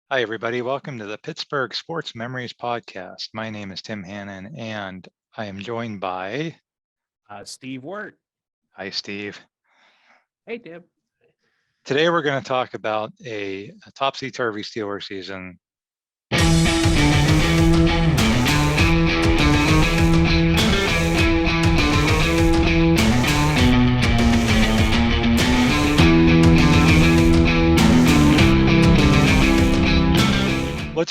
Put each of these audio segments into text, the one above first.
Hi, everybody. Welcome to the Pittsburgh Sports Memories Podcast. My name is Tim Hannon, and I am joined by, Steve Wirt. hi, Steve. Hey, Tim. Today, we're going to talk about a topsy-turvy Steelers season.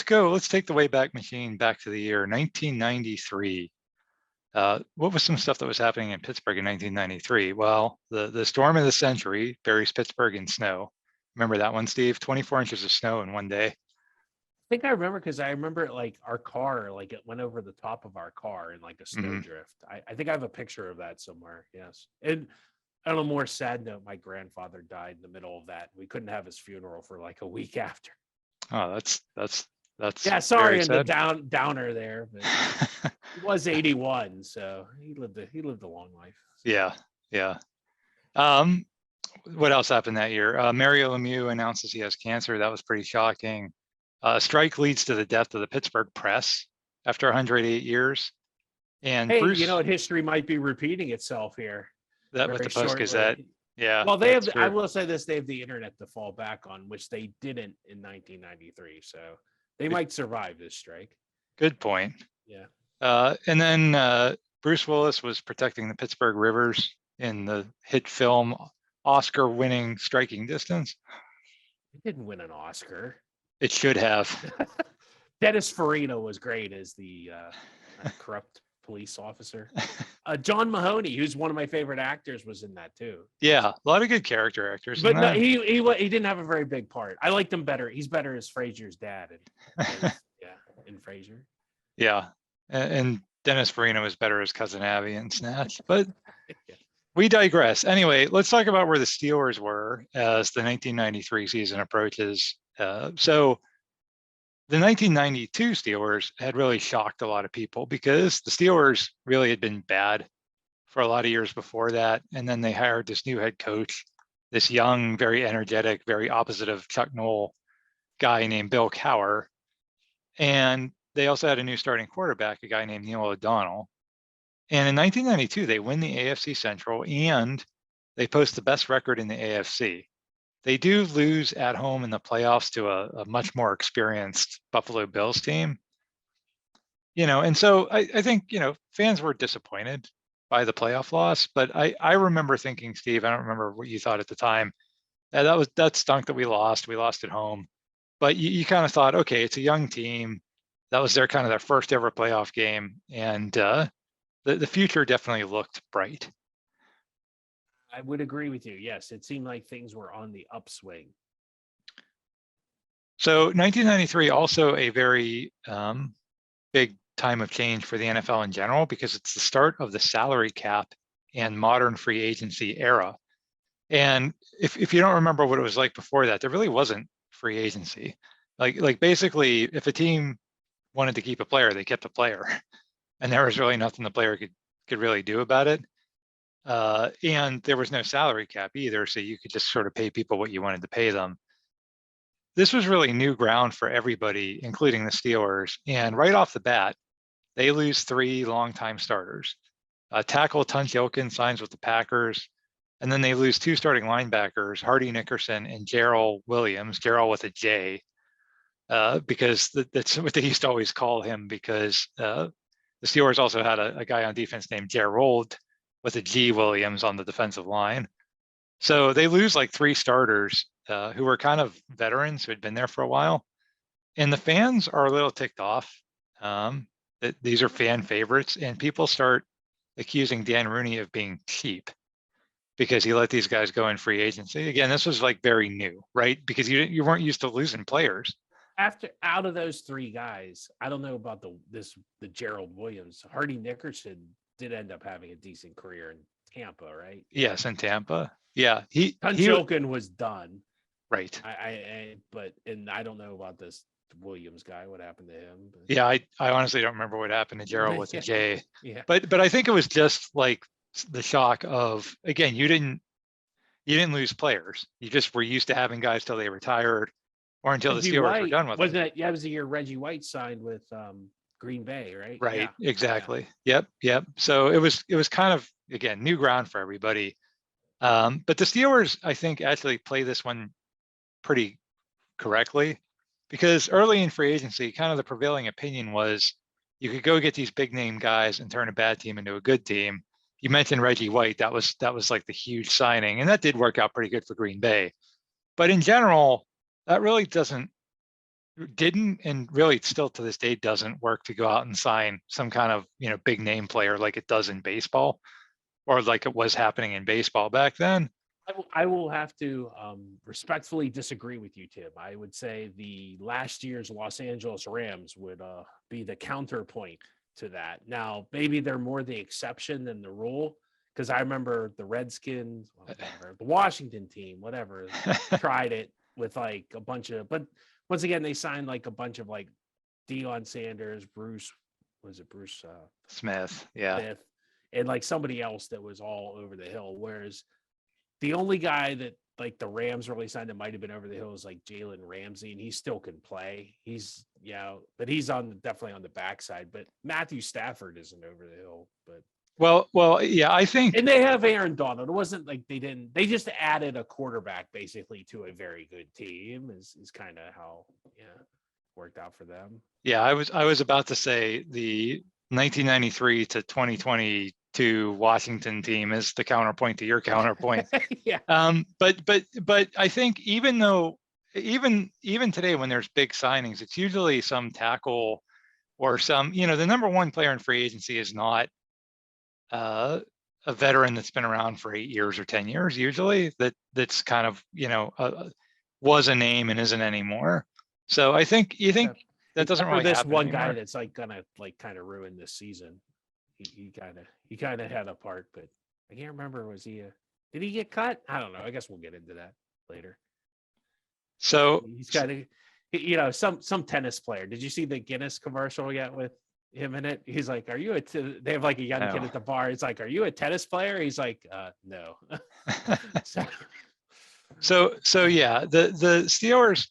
Let's take the Wayback Machine back to the year 1993. What was some stuff that was happening in Pittsburgh in 1993? Well, the storm of the century buries Pittsburgh in snow. Remember that one, Steve? 24 inches of snow in one day. I think I remember because I remember like our car, like it went over the top of our car in like a snowdrift. I think I have a picture of that somewhere. Yes. And on a more sad note, my grandfather died in the middle of that. We couldn't have his funeral for like a week after. Oh, that's Yeah, sorry, very and the sad. downer there, but he was 81, so he lived a long life. So. Yeah, yeah. Um, what else happened that year? Mario Lemieux announces he has cancer. That was pretty shocking. Strike leads to the death of the Pittsburgh Press after 108 years. And Hey, Bruce, history might be repeating itself here that with very the Post Gazette. shortly. Yeah, Well, they have. that's I true. will say this: they have the internet to fall back on, which they didn't in 1993. So they Good, might survive this strike. good point. Yeah, And then Bruce Willis was protecting the Pittsburgh Rivers in the hit film Oscar-winning Striking Distance. they didn't win an Oscar. It should have. Dennis Farina was great as the corrupt police officer. John Mahoney, who's one of my favorite actors, was in that too. Yeah, a lot of good character actors in But no, that. he didn't have a very big part. I liked him better. He's better as Frasier's dad, in Frasier. Yeah, and Dennis Farina was better as Cousin Abby in Snatch, but Yeah. we digress. Anyway, let's talk about where the Steelers were as the 1993 season approaches. So the 1992 Steelers had really shocked a lot of people because the Steelers really had been bad for a lot of years before that. And then they hired this new head coach, this young, very energetic, very opposite of Chuck Noll guy named Bill Cowher. And they also had a new starting quarterback, a guy named Neil O'Donnell. And in 1992, they win the AFC Central and they post the best record in the AFC. They do lose at home in the playoffs to a much more experienced Buffalo Bills team. And so I think, fans were disappointed by the playoff loss, but I remember thinking, Steve, I don't remember what you thought at the time. That stunk that we lost. We lost at home. But you kind of thought, okay, it's a young team. That was their first ever playoff game. And the future definitely looked bright. I would agree with you. Yes, it seemed like things were on the upswing. So 1993, also a very big time of change for the NFL in general, because it's the start of the salary cap and modern free agency era. And if you don't remember what it was like before that, there really wasn't free agency. Like basically, if a team wanted to keep a player, they kept a player, and there was really nothing the player could really do about it. And there was no salary cap either, so you could just sort of pay people what you wanted to pay them. This was really new ground for everybody, including the Steelers. And right off the bat, they lose three longtime starters. Tackle Tunch Ilkin signs with the Packers, and then they lose two starting linebackers, Hardy Nickerson and Gerald Williams, Gerald with a J, because that's what they used to always call him, because the Steelers also had a guy on defense named Gerald with a G Williams on the defensive line. So they lose like three starters who were kind of veterans who had been there for a while. And the fans are a little ticked off that these are fan favorites, and people start accusing Dan Rooney of being cheap because he let these guys go in free agency. Again, this was like very new, right? Because you weren't used to losing players. Out of those three guys, I don't know about the Gerald Williams. Hardy Nickerson did end up having a decent career in Tampa, right? Yes, in Tampa. Yeah, he Tunchilkin was done. Right. And I don't know about this Williams guy. What happened to him? But... Yeah, I honestly don't remember what happened to Gerald with a J. Yeah. But I think it was just like the shock of, again, you didn't lose players. You just were used to having guys till they retired. or until the Reggie Steelers were White done with wasn't him. it? Yeah, it was the year Reggie White signed with Green Bay, right? Right, Yeah, exactly. Yep, yep. So it was kind of, again, new ground for everybody. But the Steelers, I think, actually play this one pretty correctly, because early in free agency, kind of the prevailing opinion was you could go get these big name guys and turn a bad team into a good team. You mentioned Reggie White. That was like the huge signing, and that did work out pretty good for Green Bay. But in general, that really didn't and really still to this day doesn't work to go out and sign some kind of, big name player like it does in baseball, or like it was happening in baseball back then. I will have to respectfully disagree with you, Tim. I would say the last year's Los Angeles Rams would be the counterpoint to that. Now, maybe they're more the exception than the rule, because I remember the Redskins, the Washington team, whatever, tried it with like a bunch of, but once again, they signed like a bunch of like Deion Sanders, Bruce, was it Bruce Smith, yeah. Smith, and like somebody else that was all over the hill. Whereas the only guy that like the Rams really signed that might have been over the hill is like Jalen Ramsey, and he still can play. He's but he's definitely on the backside. But Matthew Stafford isn't over the hill. But Well, yeah, I think, and they have Aaron Donald. It wasn't like they just added a quarterback basically to a very good team. Is kind of how worked out for them. yeah, I was about to say the 1993 to 2022 Washington team is the counterpoint to your counterpoint. Yeah. But I think even though even today when there's big signings, it's usually some tackle or some, the number one player in free agency is not a veteran that's been around for 8 years or 10 years. Usually that's kind of, was a name and isn't anymore. So I think that doesn't really this happen one anymore. guy that's like gonna like kind of ruin this season. He kind of had a part, but I can't remember. Did he get cut? I don't know. I guess we'll get into that later. So He's kind of some tennis player. Did you see the Guinness commercial yet with him in it? He's like, "Are you they have like a young kid at the bar. It's like, "Are you a tennis player?" He's like, "No." So yeah, the Steelers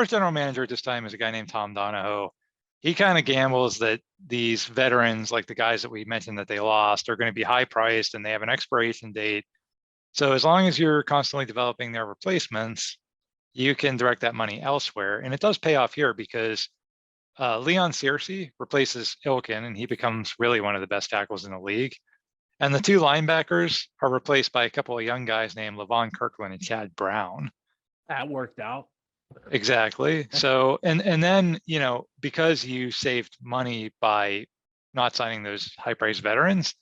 general manager at this time is a guy named Tom Donahoe. He kind of gambles that these veterans, like the guys that we mentioned that they lost, are going to be high priced and they have an expiration date. So as long as you're constantly developing their replacements, you can direct that money elsewhere. And it does pay off here because Leon Searcy replaces Ilkin and he becomes really one of the best tackles in the league. And the two linebackers are replaced by a couple of young guys named Levon Kirkland and Chad Brown. That worked out. Exactly. So, and then, because you saved money by not signing those high priced veterans,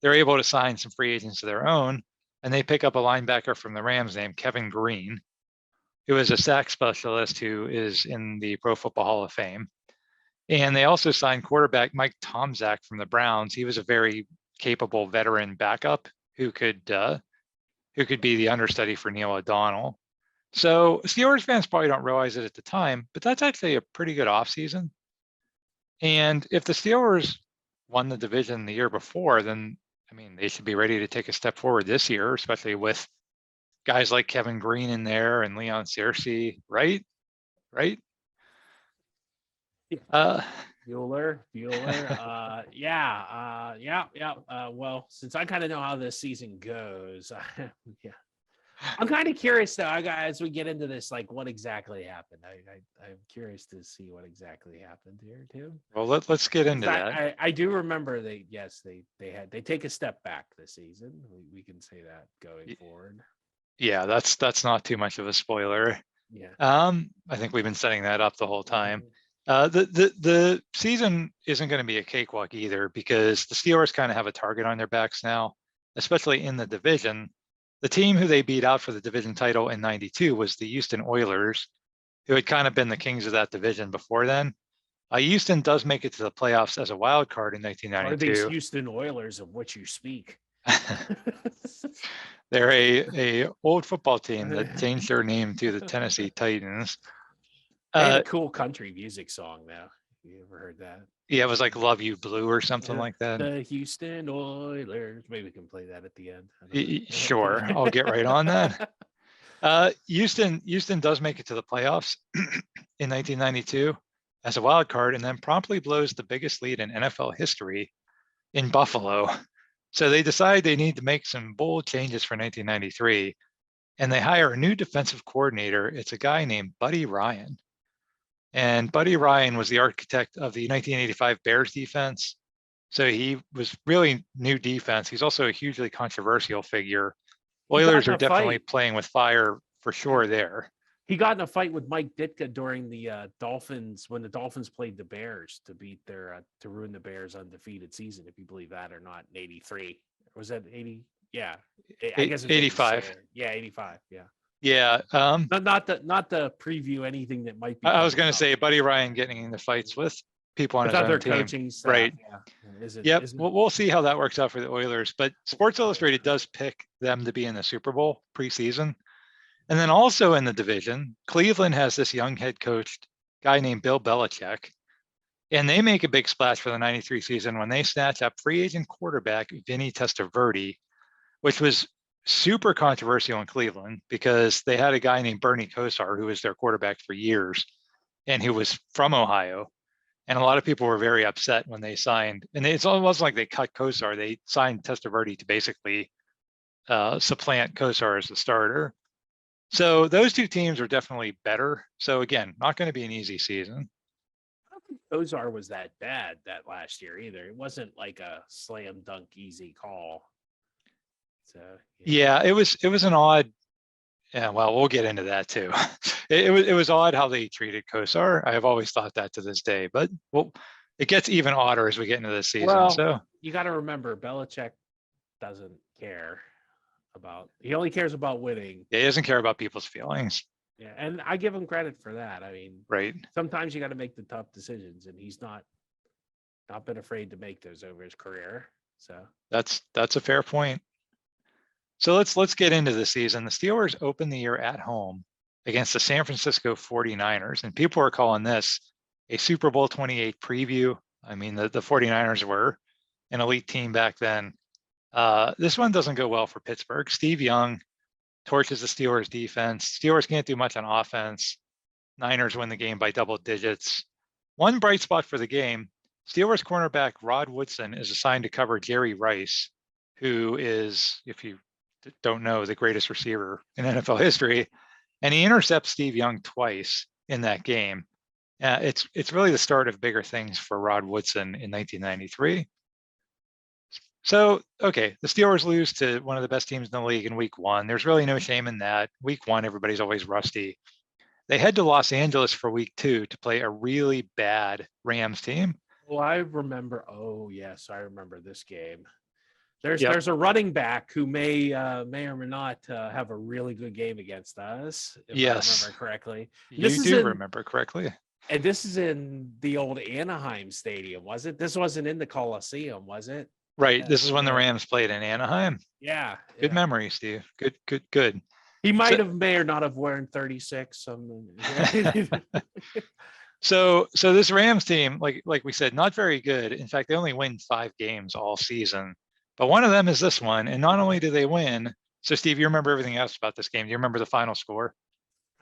they're able to sign some free agents of their own. And they pick up a linebacker from the Rams named Kevin Green, who is a sack specialist who is in the Pro Football Hall of Fame. And they also signed quarterback Mike Tomczak from the Browns. He was a very capable veteran backup who could be the understudy for Neil O'Donnell. So Steelers fans probably don't realize it at the time, but that's actually a pretty good offseason. And if the Steelers won the division the year before, then I mean they should be ready to take a step forward this year, especially with guys like Kevin Green in there and Leon Searcy, right? Bueller. Well, since I kind of know how this season goes, I'm kind of curious though, as we get into this, like what exactly happened. I'm curious to see what exactly happened here too. Well, let's get into that. I do remember they take a step back this season. We can say that going forward. Yeah, that's not too much of a spoiler. Yeah. I think we've been setting that up the whole time. The season isn't going to be a cakewalk either because the Steelers kind of have a target on their backs now, especially in the division. The team who they beat out for the division title in '92 was the Houston Oilers, who had kind of been the kings of that division before then. Houston does make it to the playoffs as a wild card in 1992. Are these Houston Oilers of which you speak? They're a old football team that changed their name to the Tennessee Titans. They had a cool country music song now. You ever heard that? Yeah, it was like "Love You Blue" or something like that. The Houston Oilers. Maybe we can play that at the end. Sure, I'll get right on that. Houston does make it to the playoffs in 1992 as a wild card, and then promptly blows the biggest lead in NFL history in Buffalo. So they decide they need to make some bold changes for 1993, and they hire a new defensive coordinator. It's a guy named Buddy Ryan. And Buddy Ryan was the architect of the 1985 Bears defense. So he was really new defense. He's also a hugely controversial figure. He got Oilers in are a definitely fight. playing with fire for sure there. He got in a fight with Mike Ditka during the Dolphins when the Dolphins played the Bears to beat their to ruin the Bears' undefeated season, if you believe that or not. In '83, was that '80? Yeah, I guess it's 85. Yeah, '85. Yeah, Yeah. not to preview anything that might be. I was coming going to up. say Buddy Ryan getting into fights with people on With his other own team. coaching staff, Right. yeah. Is it? Yep. Is it, We'll see how that works out for the Oilers. But Sports Illustrated does pick them to be in the Super Bowl preseason. And then also in the division, Cleveland has this young head coach guy named Bill Belichick. And they make a big splash for the 93 season when they snatch up free agent quarterback Vinny Testaverde, which was super controversial in Cleveland because they had a guy named Bernie Kosar who was their quarterback for years and who was from Ohio. And a lot of people were very upset when they signed, and it's almost like they cut Kosar. They signed Testaverde to basically supplant Kosar as the starter. So those two teams are definitely better. So again, not going to be an easy season. I don't think Ozar was that bad that last year either. It wasn't like a slam dunk easy call. So yeah, it was an odd. Yeah, well, we'll get into that too. It was odd how they treated Kosar. I have always thought that to this day, but well, it gets even odder as we get into this season. Well, so you got to remember, Belichick doesn't care about. He only cares about winning. he doesn't care about people's feelings. Yeah, and I give him credit for that. I mean, right. Sometimes you got to make the tough decisions, and he's not been afraid to make those over his career. So that's a fair point. So let's get into the season. The Steelers open the year at home against the San Francisco 49ers, and people are calling this a Super Bowl 28 preview. I mean, the 49ers were an elite team back then. This one doesn't go well for Pittsburgh. Steve Young torches the Steelers defense. Steelers can't do much on offense. Niners win the game by double digits. One bright spot for the game, Steelers cornerback Rod Woodson is assigned to cover Jerry Rice, who is, if you don't know, the greatest receiver in NFL history. And he intercepts Steve Young twice in that game. It's really the start of bigger things for Rod Woodson in 1993. So, okay, the Steelers lose to one of the best teams in the league in week one. There's really no shame in that. Week one, everybody's always rusty. They head to Los Angeles for week two to play a really bad Rams team. Well, I remember. Oh, yes, I remember this game. There's a running back who may or may not have a really good game against us, if I remember correctly. Remember correctly. And this is in the old Anaheim Stadium, was it? This wasn't in the Coliseum, was it? Right. Yeah, this is when the Rams played in Anaheim. Yeah. Good memory, Steve. Good. He may or not have worn 36. So this Rams team, like we said, not very good. In fact, they only win 5 games all season. But one of them is this one. And not only do they win, so Steve, you remember everything else about this game. Do you remember the final score?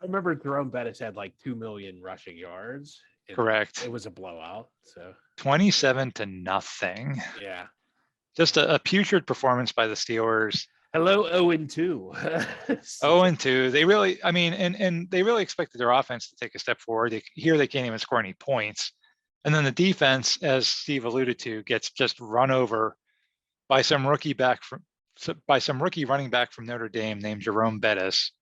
I remember Jerome Bettis had like 2 million rushing yards. Correct. It was a blowout. So 27-0. Yeah. Just a putrid performance by the Steelers. Hello, 0-2. 0-2. They really, I mean, and they really expected their offense to take a step forward. They can't even score any points. And then the defense, as Steve alluded to, gets just run over by some rookie running back from Notre Dame named Jerome Bettis.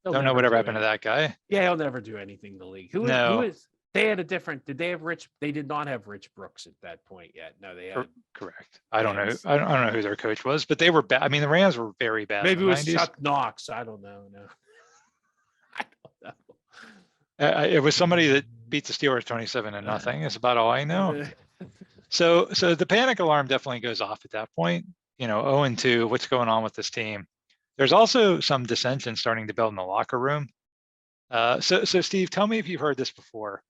Don't know whatever happened to that guy. Yeah, he'll never do anything in the league. Who is they had a different, did they have they did not have Rich Brooks at that point yet. No, they had. Correct. I don't know. I don't know who their coach was, but they were bad. I mean, the Rams were very bad. Maybe it was 90s. Chuck Knox. I don't know. No. I don't know. It was somebody that beat the Steelers 27-0. That's about all I know. So the panic alarm definitely goes off at that point. 0-2, what's going on with this team? There's also some dissension starting to build in the locker room. So Steve, tell me if you've heard this before,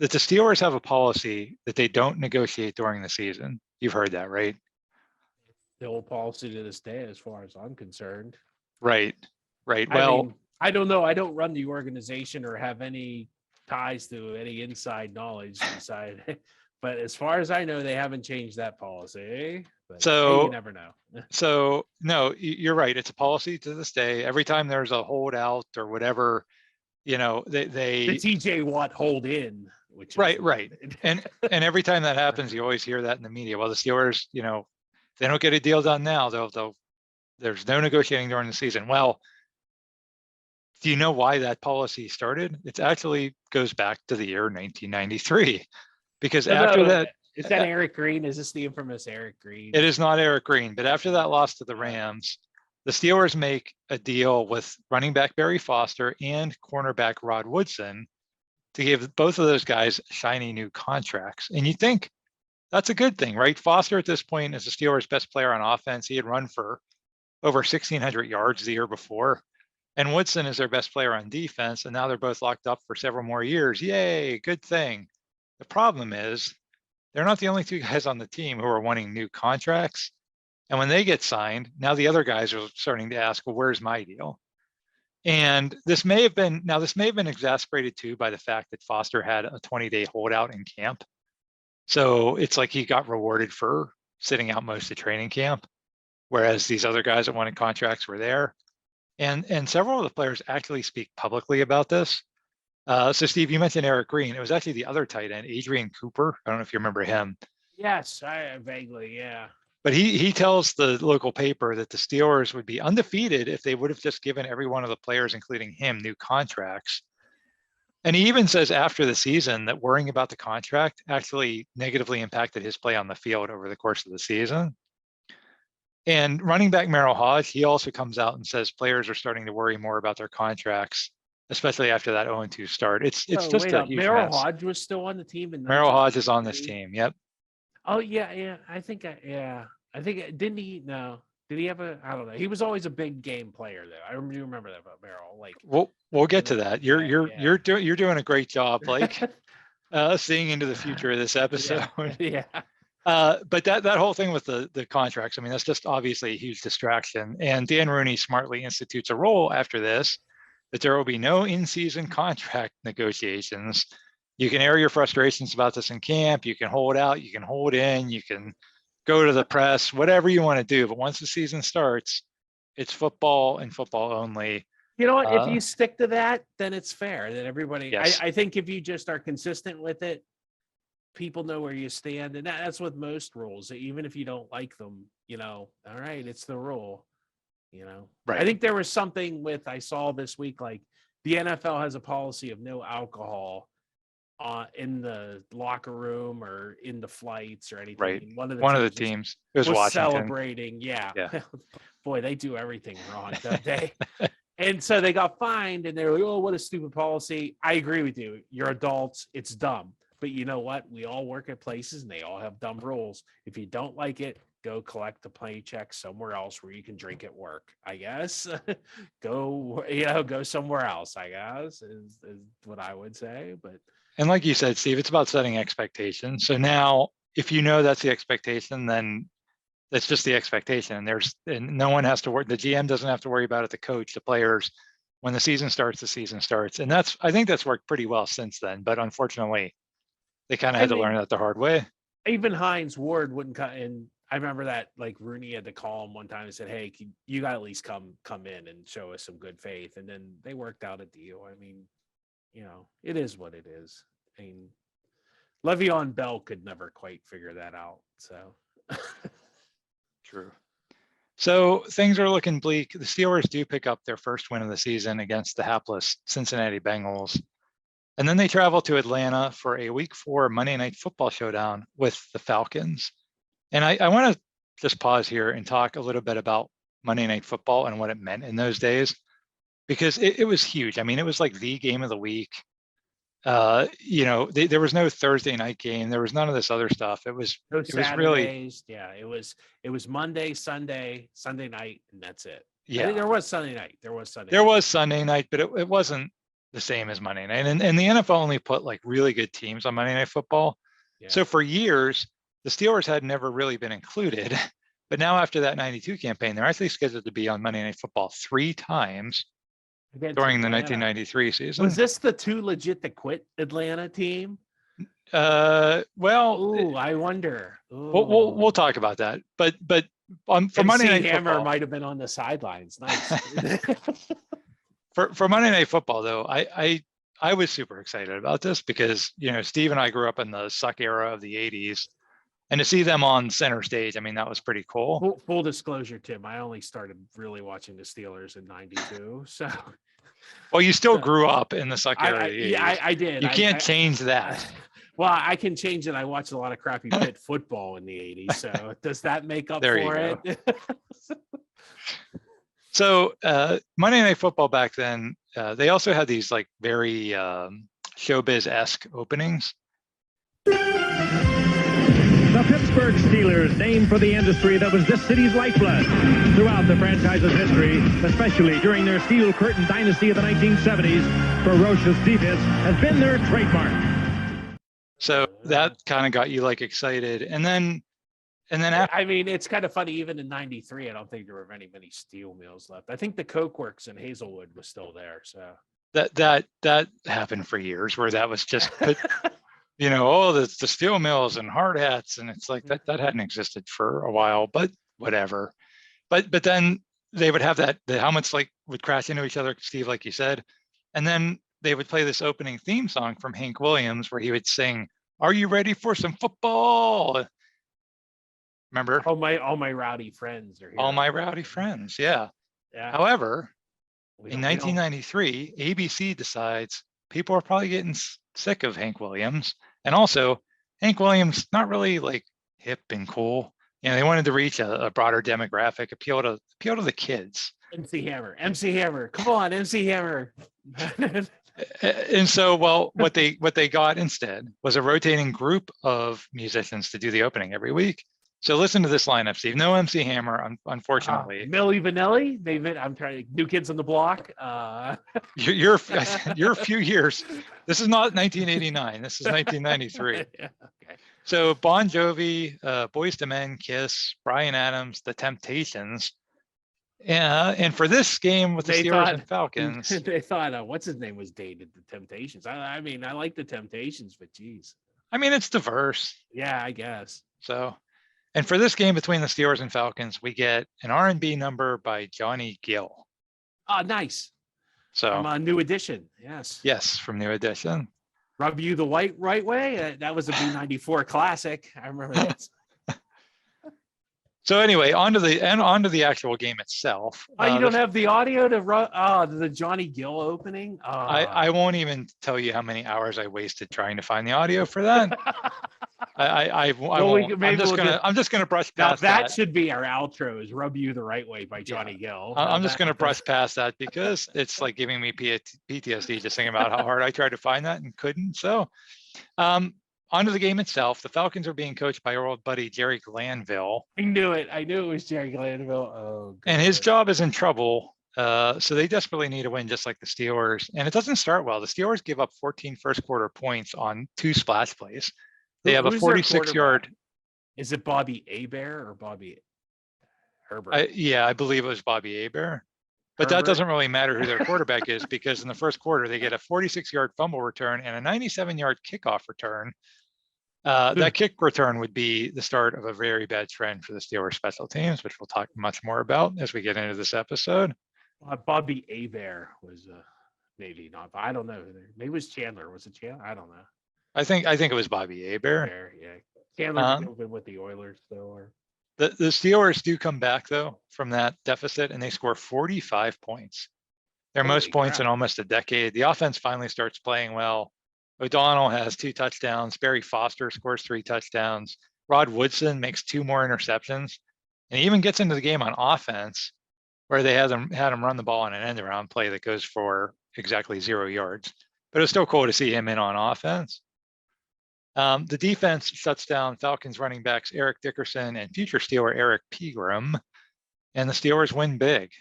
that the Steelers have a policy that they don't negotiate during the season. You've heard that, right? The old policy to this day, as far as I'm concerned. Right. Well, I don't know. I don't run the organization or have any ties to any inside knowledge beside. But as far as I know, they haven't changed that policy. But hey, you So, never know. so no, you're right. It's a policy to this day. Every time there's a holdout or whatever, The they TJ Watt hold in, which is right. And every time that happens, you always hear that in the media. Well, the Steelers, they don't get a deal done now, there's no negotiating during the season. Well, do you know why that policy started? It actually goes back to the year 1993, because after that, is that Eric Green? Is this the infamous Eric Green? it is not Eric Green, but after that loss to the Rams, the Steelers make a deal with running back Barry Foster and cornerback Rod Woodson to give both of those guys shiny new contracts. And you think that's a good thing, right? Foster at this point is the Steelers' best player on offense. He had run for over 1,600 yards the year before. And Woodson is their best player on defense. And now they're both locked up for several more years. Yay, good thing. The problem is they're not the only two guys on the team who are wanting new contracts. And when they get signed, now the other guys are starting to ask, well, where's my deal? And this may have been exasperated too by the fact that Foster had a 20-day holdout in camp. So it's like he got rewarded for sitting out most of training camp, whereas these other guys that wanted contracts were there. And several of the players actually speak publicly about this. So Steve, you mentioned Eric Green. It was actually the other tight end, Adrian Cooper. I don't know if you remember him. Yes, I vaguely, yeah. But he tells the local paper that the Steelers would be undefeated if they would have just given every one of the players, including him, new contracts. And he even says after the season that worrying about the contract actually negatively impacted his play on the field over the course of the season. And running back Merrill Hodge, he also comes out and says players are starting to worry more about their contracts, especially after that 0-2 start. It's just a huge Merrill mess. Hodge was still on the team. Merrill Hodge is on this team. Yep. Oh yeah. I think didn't he? No. Did he have I don't know. He was always a big game player though. I remember that about Merrill. Like we'll get to that. You're doing a great job, like seeing into the future of this episode. Yeah. But that whole thing with the contracts, I mean, that's just obviously a huge distraction. And Dan Rooney smartly institutes a rule after this that there will be no in-season contract negotiations. You can air your frustrations about this in camp. You can hold out. You can hold in. You can go to the press, whatever you want to do. But once the season starts, it's football and football only. You know what? If you stick to that, then it's fair. Then everybody, yes. I think if you just are consistent with it, people know where you stand. And that's with most rules. Even if you don't like them, all right, it's the rule, Right. I think there was something I saw this week, like the NFL has a policy of no alcohol in the locker room or in the flights or anything. Right. One of the teams was celebrating. Yeah. Boy, they do everything wrong, don't they? And so they got fined and they were like, oh, what a stupid policy. I agree with you. You're adults. It's dumb. But you know what? We all work at places and they all have dumb rules. If you don't like it, go collect the paycheck somewhere else where you can drink at work, I guess. go somewhere else, I guess, is what I would say. But and like you said, Steve, it's about setting expectations. So now if that's the expectation, then that's just the expectation. And no one has to worry. The GM doesn't have to worry about it. The coach, the players, when the season starts, the season starts. And I think that's worked pretty well since then. But unfortunately, they kind of had to learn that the hard way. Even Hines Ward wouldn't cut in. I remember that like Rooney had to call him one time and said, hey, you got to at least come in and show us some good faith. And then they worked out a deal. I mean, it is what it is. I mean, Le'Veon Bell could never quite figure that out. So true. So things are looking bleak. The Steelers do pick up their first win of the season against the hapless Cincinnati Bengals. And then they travel to Atlanta for a week 4 Monday Night Football showdown with the Falcons. And I want to just pause here and talk a little bit about Monday Night Football and what it meant in those days, because it was huge. I mean, it was like the game of the week. There was no Thursday night game. There was none of this other stuff. It was really, it was Monday, Sunday night, and that's it. Yeah. There was Sunday night. There was Sunday night, but it wasn't the same as Monday night. And the NFL only put like really good teams on Monday Night Football. Yeah. So for years, the Steelers had never really been included. But now after that 92 campaign, they're actually scheduled to be on Monday Night Football 3 times. Against during the Atlanta. 1993 season. Was this the two legit to quit Atlanta team? Well, Ooh, I wonder. we'll talk about that. But for Monday MC Night Hammer Football, might have been on the sidelines. Nice. for Monday Night Football though, I was super excited about this because Steve and I grew up in the suck era of the 80s, and to see them on center stage, I mean that was pretty cool. Full disclosure, Tim, I only started really watching the Steelers in '92. So, well, you still grew up in the suck era. I did. You can't change that. Well, I can change it. I watched a lot of crappy pit football in the '80s. So, does that make up There you for go. it? So Monday Night Football back then, they also had these like very showbiz-esque openings. The Pittsburgh Steelers, named for the industry that was this city's lifeblood throughout the franchise's history, especially during their Steel Curtain dynasty of the 1970s. Ferocious defense has been their trademark. So that kind of got you like excited, and then after, I mean, it's kind of funny. Even in '93, I don't think there were many steel mills left. I think the Coke Works in Hazelwood was still there. So that happened for years, where that was just put, the steel mills and hard hats, and it's like that hadn't existed for a while, but whatever. But then they would have the helmets like would crash into each other, Steve, like you said, and then they would play this opening theme song from Hank Williams where he would sing, "Are you ready for some football?" Remember? all my rowdy friends are here. All my rowdy friends, yeah. Yeah. However, We in don't- we don't- 1993, ABC decides people are probably getting sick of Hank Williams, and also Hank Williams not really like hip and cool. They wanted to reach a broader demographic, appeal to the kids. MC Hammer. Come on, MC Hammer. And so, well, what they got instead was a rotating group of musicians to do the opening every week. So listen to this lineup, Steve. No MC Hammer, unfortunately. Milli Vanilli. I'm trying. New Kids on the Block. You're a few years. This is not 1989. This is 1993. Okay. So Bon Jovi, Boyz II Men, Kiss, Bryan Adams, The Temptations. And for this game with the Steelers and Falcons, They thought, what's his name was dated, The Temptations. I mean, I like The Temptations, but geez. I mean, it's diverse. Yeah, I guess. So, and for this game between the Steelers and Falcons, we get an R&B number by Johnny Gill. Oh, nice. So From a New Edition. Yes. Yes, from New Edition. Rub You the Right Way. That was a B94 classic. I remember that. So anyway, on to the actual game itself. Oh, you don't have the audio to run? Oh, the Johnny Gill opening. Oh. I won't even tell you how many hours I wasted trying to find the audio for that. I won't. I'm just gonna brush past that. Should be our outro. Is "Rub You the Right Way" by Johnny Gill. I'm just gonna brush past that because it's like giving me PTSD just thinking about how hard I tried to find that and couldn't. So, onto the game itself. The Falcons are being coached by our old buddy Jerry Glanville. I knew it. I knew it was Jerry Glanville. Oh, and his job is in trouble. So they desperately need a win, just like the Steelers. And it doesn't start well. The Steelers give up 14 first quarter points on 2 splash plays. They have a 46-yard. Is it Bobby Hebert or Bobby Herbert? I believe it was Bobby Hebert. But that doesn't really matter who their quarterback is, because in the first quarter, they get a 46-yard fumble return and a 97-yard kickoff return. That kick return would be the start of a very bad trend for the Steelers special teams, which we'll talk much more about as we get into this episode. Bobby Hebert was maybe not. I don't know. Maybe it was Chandler. Was it Chandler? I don't know. I think it was Bobby Hebert. Yeah. Chandler's been with the Oilers though. Or the Steelers do come back though from that deficit, and they score 45 points. Their most points in almost a decade. The offense finally starts playing well. O'Donnell has 2 touchdowns. Barry Foster scores 3 touchdowns. Rod Woodson makes 2 more interceptions, and he even gets into the game on offense, where they had him run the ball on an end around play that goes for exactly 0 yards. But it was still cool to see him in on offense. The defense shuts down Falcons running backs Eric Dickerson and future Steeler Eric Pegram, and the Steelers win big.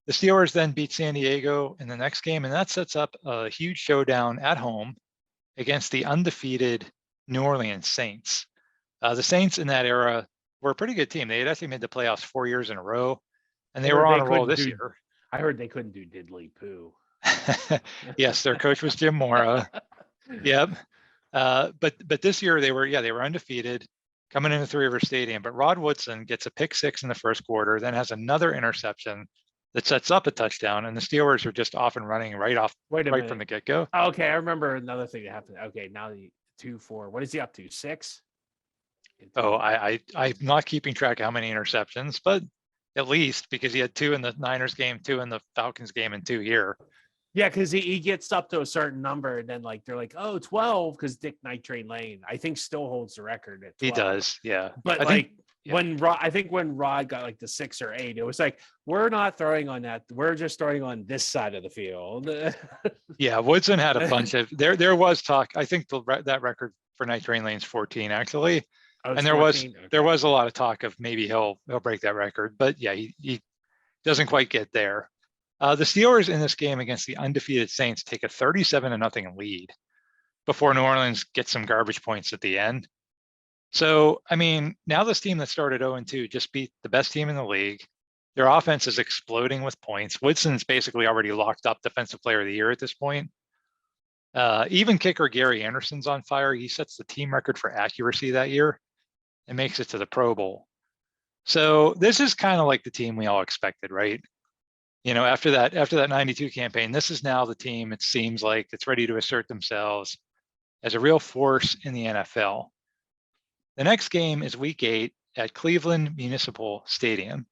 The Steelers then beat San Diego in the next game, and that sets up a huge showdown at home against the undefeated New Orleans Saints. The Saints in that era were a pretty good team. They had actually made the playoffs 4 years in a row, and they were on a roll this year. I heard they couldn't do diddly poo. Yes, their coach was Jim Mora. Yep. But this year they were undefeated coming into Three River Stadium. But Rod Woodson gets a pick six in the first quarter, then has another interception that sets up a touchdown, and the Steelers are just off and running right Wait a from minute. the get-go. Okay, I remember another thing that happened. Okay, now the 2-4. What is he up to? 6? Oh, I'm not keeping track of how many interceptions, but at least because he had 2 in the Niners game, 2 in the Falcons game, and 2 here. Yeah, because he gets up to a certain number, and then like they're like, oh, 12, because Dick Night Train Lane, I think, still holds the record at 12. He does, yeah. But I like think, yeah. when Rod got like the 6 or 8, it was like, we're not throwing on that. We're just throwing on this side of the field. Yeah, Woodson had a bunch of there was talk. I think that record for Night Train Lane's 14 actually. Oh, it's And there 14? was a lot of talk of maybe he'll break that record, but yeah, he doesn't quite get there. The Steelers in this game against the undefeated Saints take a 37-0 lead before New Orleans gets some garbage points at the end. So, I mean, now this team that started 0-2 just beat the best team in the league. Their offense is exploding with points. Woodson's basically already locked up Defensive Player of the Year at this point. Even kicker Gary Anderson's on fire. He sets the team record for accuracy that year and makes it to the Pro Bowl. So this is kind of like the team we all expected, right? You know, after that 92 campaign, this is now the team, it seems like, that's ready to assert themselves as a real force in the NFL. The next game is week 8 at Cleveland Municipal Stadium.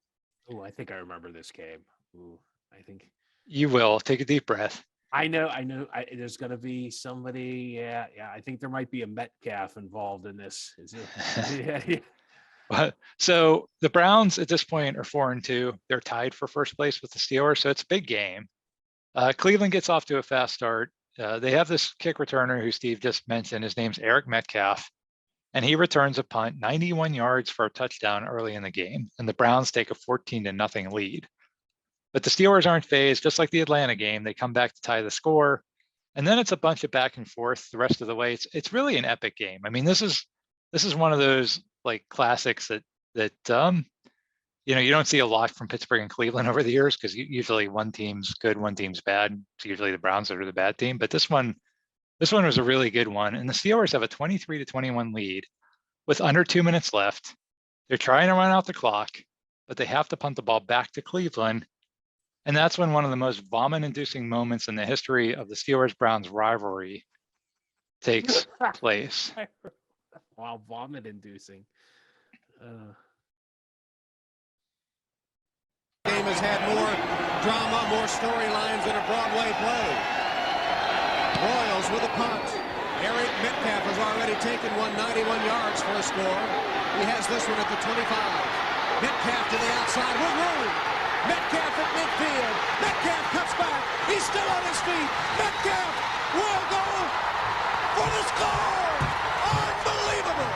Oh, I think I remember this game. Ooh, I think You will take a deep breath. I know. There's going to be somebody. Yeah. I think there might be a Metcalf involved in this. Is it? Yeah. So the Browns at this point are 4-2. They're tied for first place with the Steelers, so it's a big game. Cleveland gets off to a fast start. They have this kick returner who Steve just mentioned. His name's Eric Metcalf, and he returns a punt 91 yards for a touchdown early in the game, and the Browns take a 14-0 lead. But the Steelers aren't phased. Just like the Atlanta game, they come back to tie the score, and then it's a bunch of back and forth the rest of the way. It's really an epic game. I mean, this is one of those like classics that you know, you don't see a lot from Pittsburgh and Cleveland over the years, because usually one team's good, one team's bad. It's usually the Browns that are the bad team, but this one was a really good one. And the Steelers have a 23-21 lead with under 2 minutes left. They're trying to run out the clock, but they have to punt the ball back to Cleveland. And that's when one of the most vomit-inducing moments in the history of the Steelers-Browns rivalry takes place. Wow, vomit-inducing. Game has had more drama, more storylines than a Broadway play. Royals with a punt. Eric Metcalf has already taken 91 yards for a score. He has this one at the 25. Metcalf to the outside with room. Metcalf at midfield. Metcalf cuts back. He's still on his feet. Metcalf will go for the score. Unbelievable.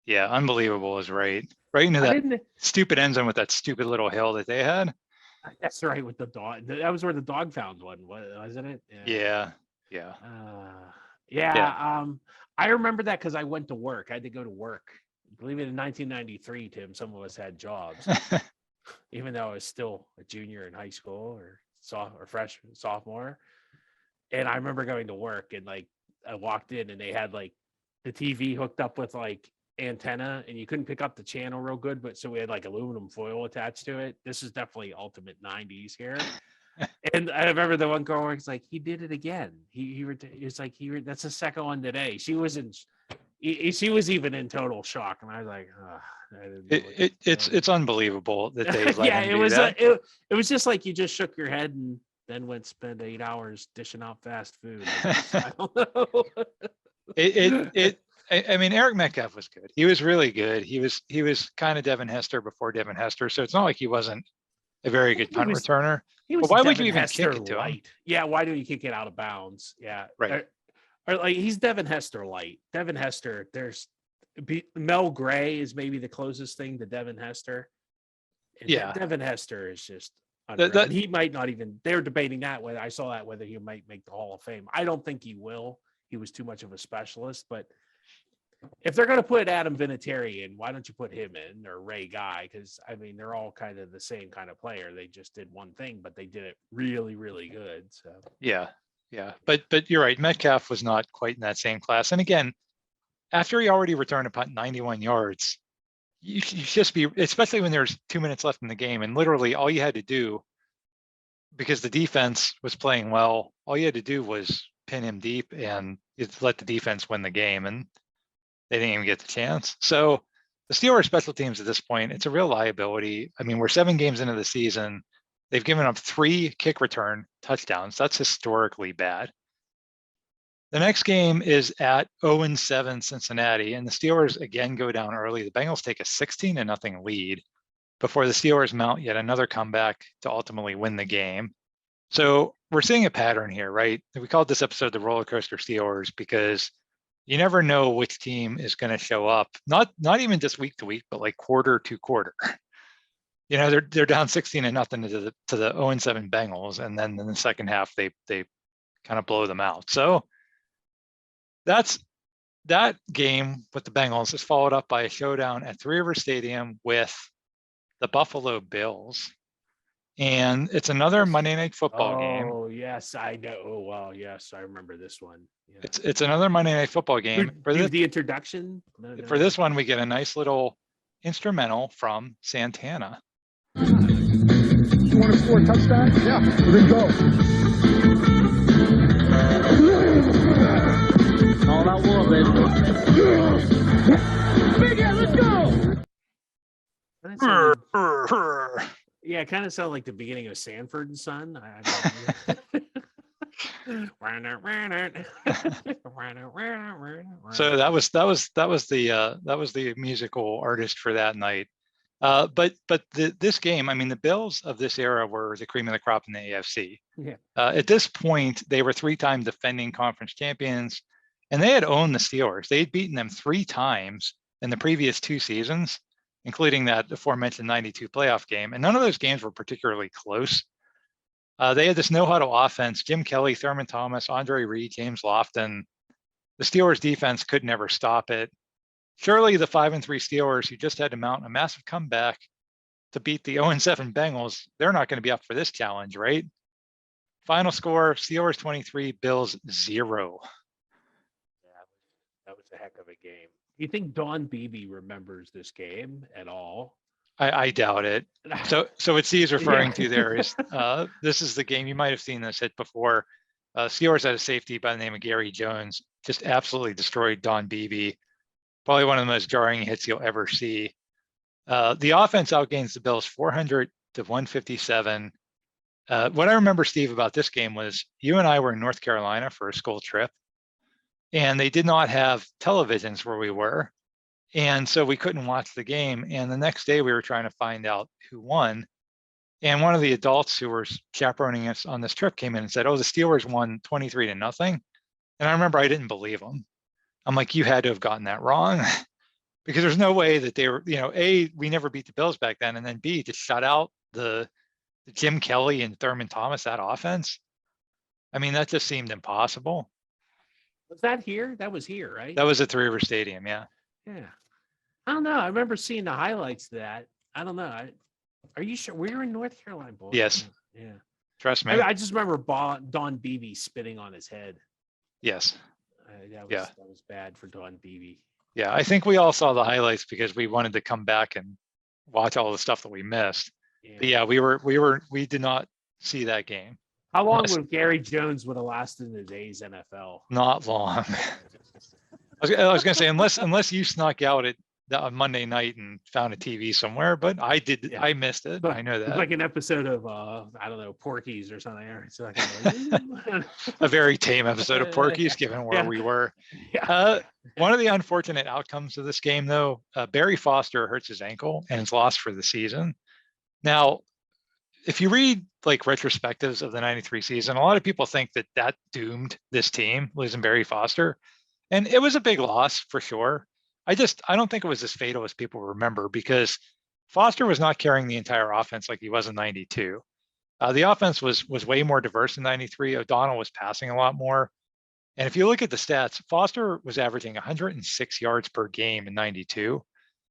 Yeah, unbelievable is right. Right into that stupid end zone with that stupid little hill that they had. That's right, with the dog. That was where the dog found one, wasn't it? Yeah. I remember that because I went to work. I had to go to work. I believe it, in 1993, Tim, some of us had jobs, even though I was still a junior in high school or freshman, sophomore. And I remember going to work, and like I walked in and they had like the TV hooked up with like antenna, and you couldn't pick up the channel real good, but so we had like aluminum foil attached to it. This is definitely ultimate 90s here. And I remember the one girl was like, he did it again. That's the second one today. She was even in total shock, and I was like, it's unbelievable that they let yeah, him it do was that. It was just like you just shook your head and then went spend 8 hours dishing out fast food. I don't know. I mean, Eric Metcalf was good. He was really good. He was kind of Devin Hester before Devin Hester, so it's not like he wasn't a very good punt returner. He was. But why would Devin you even Hester kick it to light. him? Yeah, why do you kick it out of bounds? Yeah, Right. Or like he's Devin Hester light. Devin Hester. Mel Gray is maybe the closest thing to Devin Hester. And Yeah. Devin Hester is just. And he might not even. They're debating that whether I saw that whether he might make the Hall of Fame. I don't think he will. He was too much of a specialist, but if they're going to put Adam Vinatieri in, why don't you put him in, or Ray Guy? Because I mean, they're all kind of the same kind of player. They just did one thing, but they did it really, really good. So Yeah, yeah, but you're right. Metcalf was not quite in that same class. And again, after he already returned a punt 91 yards, you just be, especially when there's 2 minutes left in the game, and literally all you had to do, because the defense was playing well, all you had to do was pin him deep and let the defense win the game, and they didn't even get the chance. So the Steelers special teams at this point, it's a real liability. I mean, we're 7 games into the season. They've given up 3 kick return touchdowns. That's historically bad. The next game is at 0-7 Cincinnati, and the Steelers again go down early. The Bengals take a 16-0 lead before the Steelers mount yet another comeback to ultimately win the game. So we're seeing a pattern here, right? We called this episode the roller coaster Steelers because you never know which team is going to show up. Not even just week to week, but like quarter to quarter. You know, they're down 16-0 to the 0-7 Bengals, and then in the second half they kind of blow them out. So that game with the Bengals is followed up by a showdown at Three River Stadium with the Buffalo Bills. And it's another Monday Night Football game. Oh, yes, I know. Oh, well, yes, I remember this one. Yeah. It's another Monday Night Football game. Do the introduction? No. For this one, we get a nice little instrumental from Santana. You want to score a touchdown? Yeah. Well, then go. All that war, baby. Big Ed, let's go. Yeah, it kind of sounded like the beginning of Sanford and Son. So that was the musical artist for that night. But this game, I mean, the Bills of this era were the cream of the crop in the AFC. Yeah. At this point, they were 3-time defending conference champions, and they had owned the Steelers. They had beaten them 3 times in the previous 2 seasons, including that aforementioned 92 playoff game. And none of those games were particularly close. They had this no-huddle offense: Jim Kelly, Thurman Thomas, Andre Reed, James Lofton. The Steelers defense could never stop it. Surely the 5-3 Steelers, who just had to mount a massive comeback to beat the 0-7 Bengals, they're not going to be up for this challenge, right? Final score: Steelers 23, Bills 0. That was a heck of a game. You think Don Beebe remembers this game at all? I doubt it. So what Steve's referring to there is this is the game, you might have seen this hit before. Steelers had a safety by the name of Gary Jones, just absolutely destroyed Don Beebe. Probably one of the most jarring hits you'll ever see. The offense outgains the Bills 400-157. What I remember, Steve, about this game was you and I were in North Carolina for a school trip, and they did not have televisions where we were. And so we couldn't watch the game. And the next day we were trying to find out who won. And one of the adults who were chaperoning us on this trip came in and said, "Oh, the Steelers won 23-0. And I remember I didn't believe him. I'm like, you had to have gotten that wrong because there's no way that they were, you know, A, we never beat the Bills back then. And then B, to shut out the Jim Kelly and Thurman Thomas, that offense. I mean, that just seemed impossible. Was that here? That was here, right? That was at Three River Stadium. Yeah. Yeah. I don't know. I remember seeing the highlights of that. I don't know. Are you sure we were in North Carolina? Boy? Yes. Yeah. Trust me. I just remember Don Beebe spitting on his head. Yes. That was bad for Don Beebe. Yeah. I think we all saw the highlights because we wanted to come back and watch all the stuff that we missed. Yeah. But yeah, we did not see that game. How long would Gary Jones would have lasted in today's NFL? Not long. I was going to say, unless you snuck out on Monday night and found a TV somewhere, but I did. Yeah. I missed it. I know that. It's like an episode of I don't know, Porky's or something. So a very tame episode of Porky's, given where we were. Yeah. One of the unfortunate outcomes of this game, though, Barry Foster hurts his ankle and is lost for the season. Now, if you read like retrospectives of the '93 season, a lot of people think that doomed this team, losing Barry Foster. And it was a big loss for sure. I don't think it was as fatal as people remember, because Foster was not carrying the entire offense like he was in '92. The offense was way more diverse in '93. O'Donnell was passing a lot more. And if you look at the stats, Foster was averaging 106 yards per game in 92,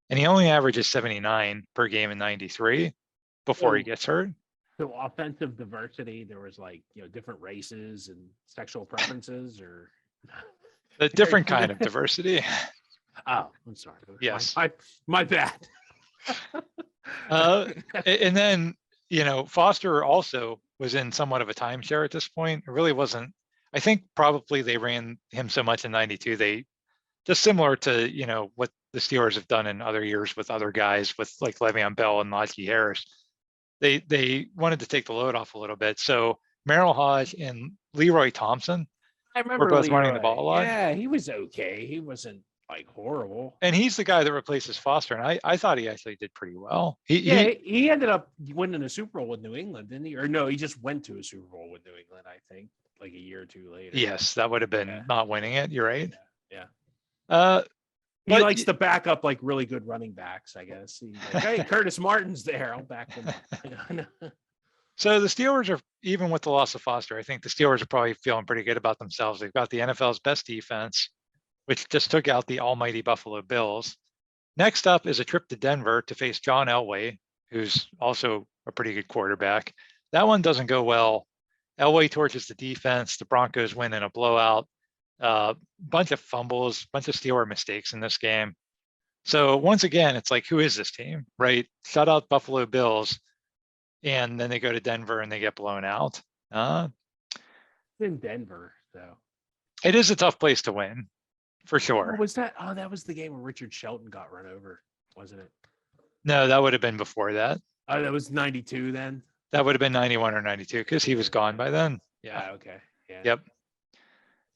and he only averages 79 per game in 93 before he Oh. gets hurt. So offensive diversity, there was like, different races and sexual preferences, or A different kind of diversity. oh, I'm sorry. Yes. My bad. And then, Foster also was in somewhat of a timeshare at this point. It really wasn't, I think probably they ran him so much in 92. They just similar to, what the Steelers have done in other years with other guys with like Le'Veon Bell and Najee Harris. They wanted to take the load off a little bit. So Merrill Hodge and Leroy Thompson I remember were both running the Leroy. ball a lot. Yeah, he was okay. He wasn't like horrible. And he's the guy that replaces Foster. And I thought he actually did pretty well. He ended up winning a Super Bowl with New England, didn't he? Or no, he just went to a Super Bowl with New England, I think, like a year or two later. Yes, that would have been Yeah. not winning it. You're right. Yeah. But He likes to back up like really good running backs, I guess. He's like, hey, Curtis Martin's there. I'll back him up. So the Steelers are, even with the loss of Foster, I think the Steelers are probably feeling pretty good about themselves. They've got the NFL's best defense, which just took out the almighty Buffalo Bills. Next up is a trip to Denver to face John Elway, who's also a pretty good quarterback. That one doesn't go well. Elway torches the defense. The Broncos win in a blowout. Bunch of fumbles, bunch of Steeler mistakes in this game. So once again, it's like, who is this team, right? Shut out Buffalo Bills. And then they go to Denver and they get blown out. In Denver, so. It is a tough place to win, for sure. Was that? Oh, that was the game where Richard Shelton got run over, wasn't it? No, that would have been before that. Oh, that was 92 then? That would have been 91 or 92 because he was gone by then. Yeah. Ah, okay. Yeah. Yep.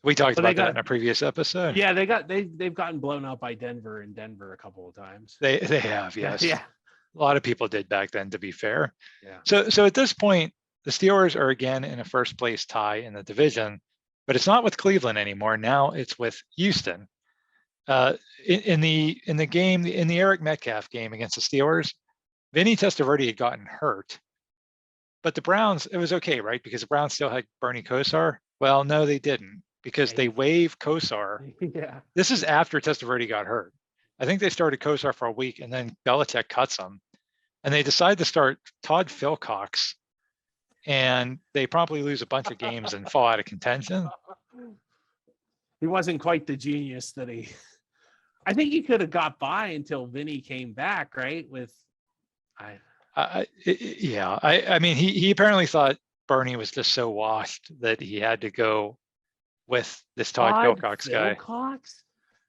We talked Well, they about that got- in a previous episode. Yeah, they've gotten blown out by Denver in Denver a couple of times. They have, yes. Yeah. A lot of people did back then, to be fair. Yeah. So at this point, the Steelers are again in a first place tie in the division, but it's not with Cleveland anymore. Now it's with Houston. In the Eric Metcalf game against the Steelers, Vinny Testaverde had gotten hurt, but the Browns, it was okay, right? Because the Browns still had Bernie Kosar. Well, no, they didn't, because they waived Kosar. Yeah. This is after Testaverde got hurt. I think they started Kosar for a week and then Belichick cuts him. And they decide to start Todd Philcox. And they promptly lose a bunch of games and fall out of contention. He wasn't quite the genius that he. I think he could have got by until Vinny came back, right? I mean, he apparently thought Bernie was just so washed that he had to go with this Todd Philcox guy. Philcox?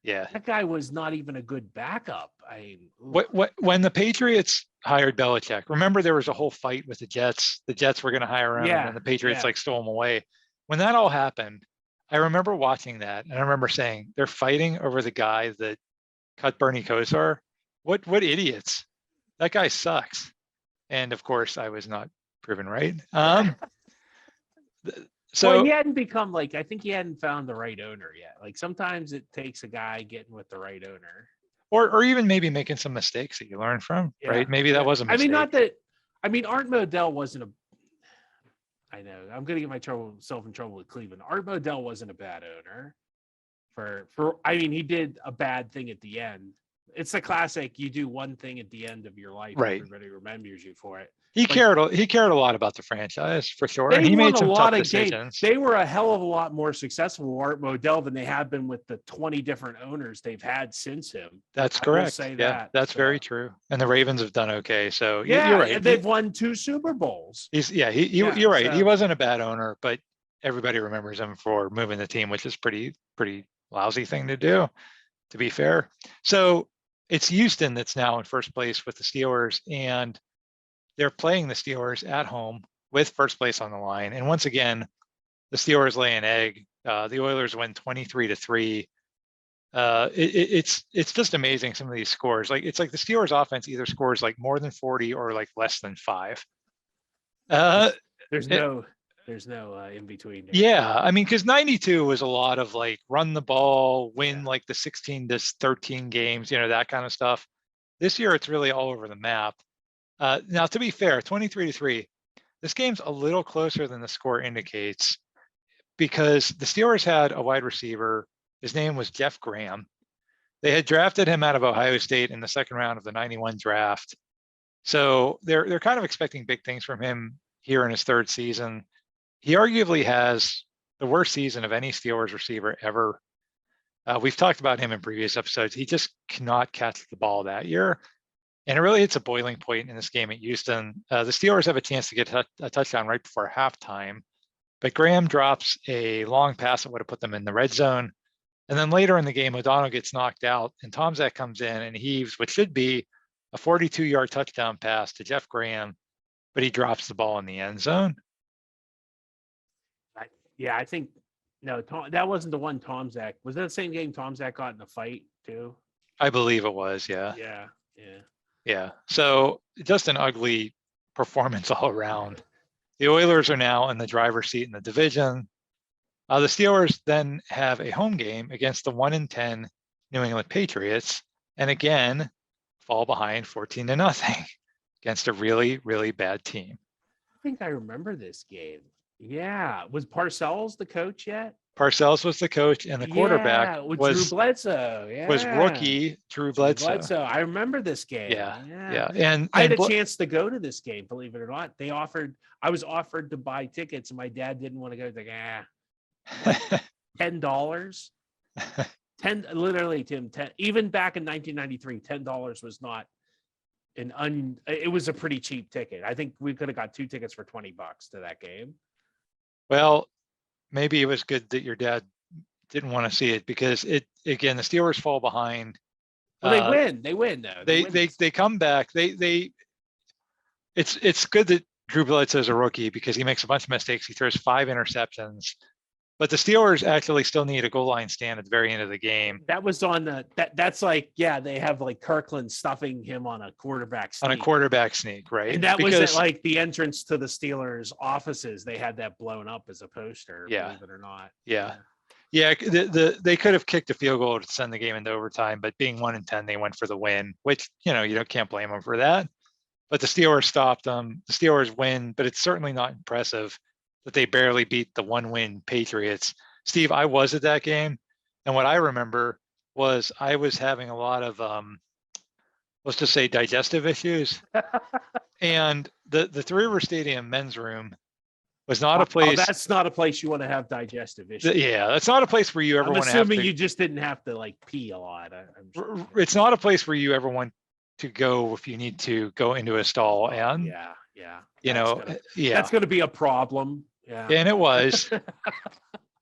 Yeah. That guy was not even a good backup. I mean, When the Patriots hired Belichick, remember there was a whole fight with the Jets. The Jets were going to hire him, Yeah, and the Patriots yeah. like stole him away. When that all happened, I remember watching that, and I remember saying, they're fighting over the guy that cut Bernie Kosar. What idiots! That guy sucks. And of course, I was not proven right. So well, he hadn't become like, I think he hadn't found the right owner yet. Like sometimes it takes a guy getting with the right owner. or even maybe making some mistakes that you learn from, Yeah, right? Maybe that was a I mistake. mean, not that. I mean, Art Modell wasn't a. I know I'm going to get myself in trouble with Cleveland. Art Modell wasn't a bad owner. I mean, he did a bad thing at the end. It's the classic. You do one thing at the end of your life, Right. everybody remembers you for it. He cared a lot about the franchise for sure. They And he won made a some lot tough of games. decisions. They were a hell of a lot more successful with Art Modell than they have been with the 20 different owners they've had since him. That's I will correct. say Yeah, that, that's so. very true. And the Ravens have done okay. So Yeah, you're right. and they've won 2 Super Bowls. You're right. He so- wasn't a bad owner, but everybody remembers him for moving the team, which is pretty lousy thing to do, to be fair. So it's Houston that's now in first place with the Steelers, and they're playing the Steelers at home with first place on the line. And once again, the Steelers lay an egg. The Oilers win 23-3. It's just amazing, some of these scores. Like, it's like the Steelers offense either scores like more than 40 or like less than 5. There's no in between. there. Yeah, I mean, because 92 was a lot of like run the ball, win like the 16-13 games, that kind of stuff. This year, it's really all over the map. Now, to be fair, 23-3, this game's a little closer than the score indicates, because the Steelers had a wide receiver. His name was Jeff Graham. They had drafted him out of Ohio State in the second round of the 91 draft. So they're kind of expecting big things from him here in his third season. He arguably has the worst season of any Steelers receiver ever. We've talked about him in previous episodes. He just cannot catch the ball that year. And it really hits a boiling point in this game at Houston. The Steelers have a chance to get a touchdown right before halftime, but Graham drops a long pass that would have put them in the red zone. And then later in the game, O'Donnell gets knocked out and Tomczak comes in and heaves what should be a 42-yard touchdown pass to Jeff Graham, but he drops the ball in the end zone. Yeah, I think no, that wasn't the one Tomczak. Was that the same game Tomczak got in a fight too? I believe it was, yeah. Yeah. So just an ugly performance all around. The Oilers are now in the driver's seat in the division. The Steelers then have a home game against the 1-10 New England Patriots, and again fall behind 14-0 against a really, really bad team. I think I remember this game. Yeah. Was Parcells the coach yet? Parcells was the coach, and the quarterback with was Drew Bledsoe. Yeah. was rookie Drew Bledsoe. I remember this game. Yeah. And I had a chance to go to this game, believe it or not. I was offered to buy tickets, and my dad didn't want to go. He's like, $10. Literally, Tim, 10, even back in 1993, $10 was not it was a pretty cheap ticket. I think we could have got 2 tickets for $20 to that game. Well, maybe it was good that your dad didn't want to see it, because the Steelers fall behind. Well, they win though. They come back. It's good that Drew Bledsoe is a rookie because he makes a bunch of mistakes. He throws 5 interceptions. But the Steelers actually still need a goal line stand at the very end of the game. That was on that's like, yeah, they have like Kirkland stuffing him on a quarterback sneak. On a quarterback sneak, right? And that was at like the entrance to the Steelers offices. They had that blown up as a poster, believe it or not. Yeah. They could have kicked a field goal to send the game into overtime, but being 1-10, they went for the win, which, you can't blame them for that. But the Steelers stopped them. The Steelers win, but it's certainly not impressive that they barely beat the 1-win Patriots. Steve, I was at that game, and what I remember was I was having a lot of, let's just say, digestive issues. And the Three River Stadium men's room was not a place. That's not a place you want to have digestive issues. Yeah, that's not a place where you ever want to have. I'm assuming you just didn't have to like pee a lot. I'm sure. It's not a place where you ever want to go if you need to go into a stall. And that's going to be a problem. Yeah. And it was.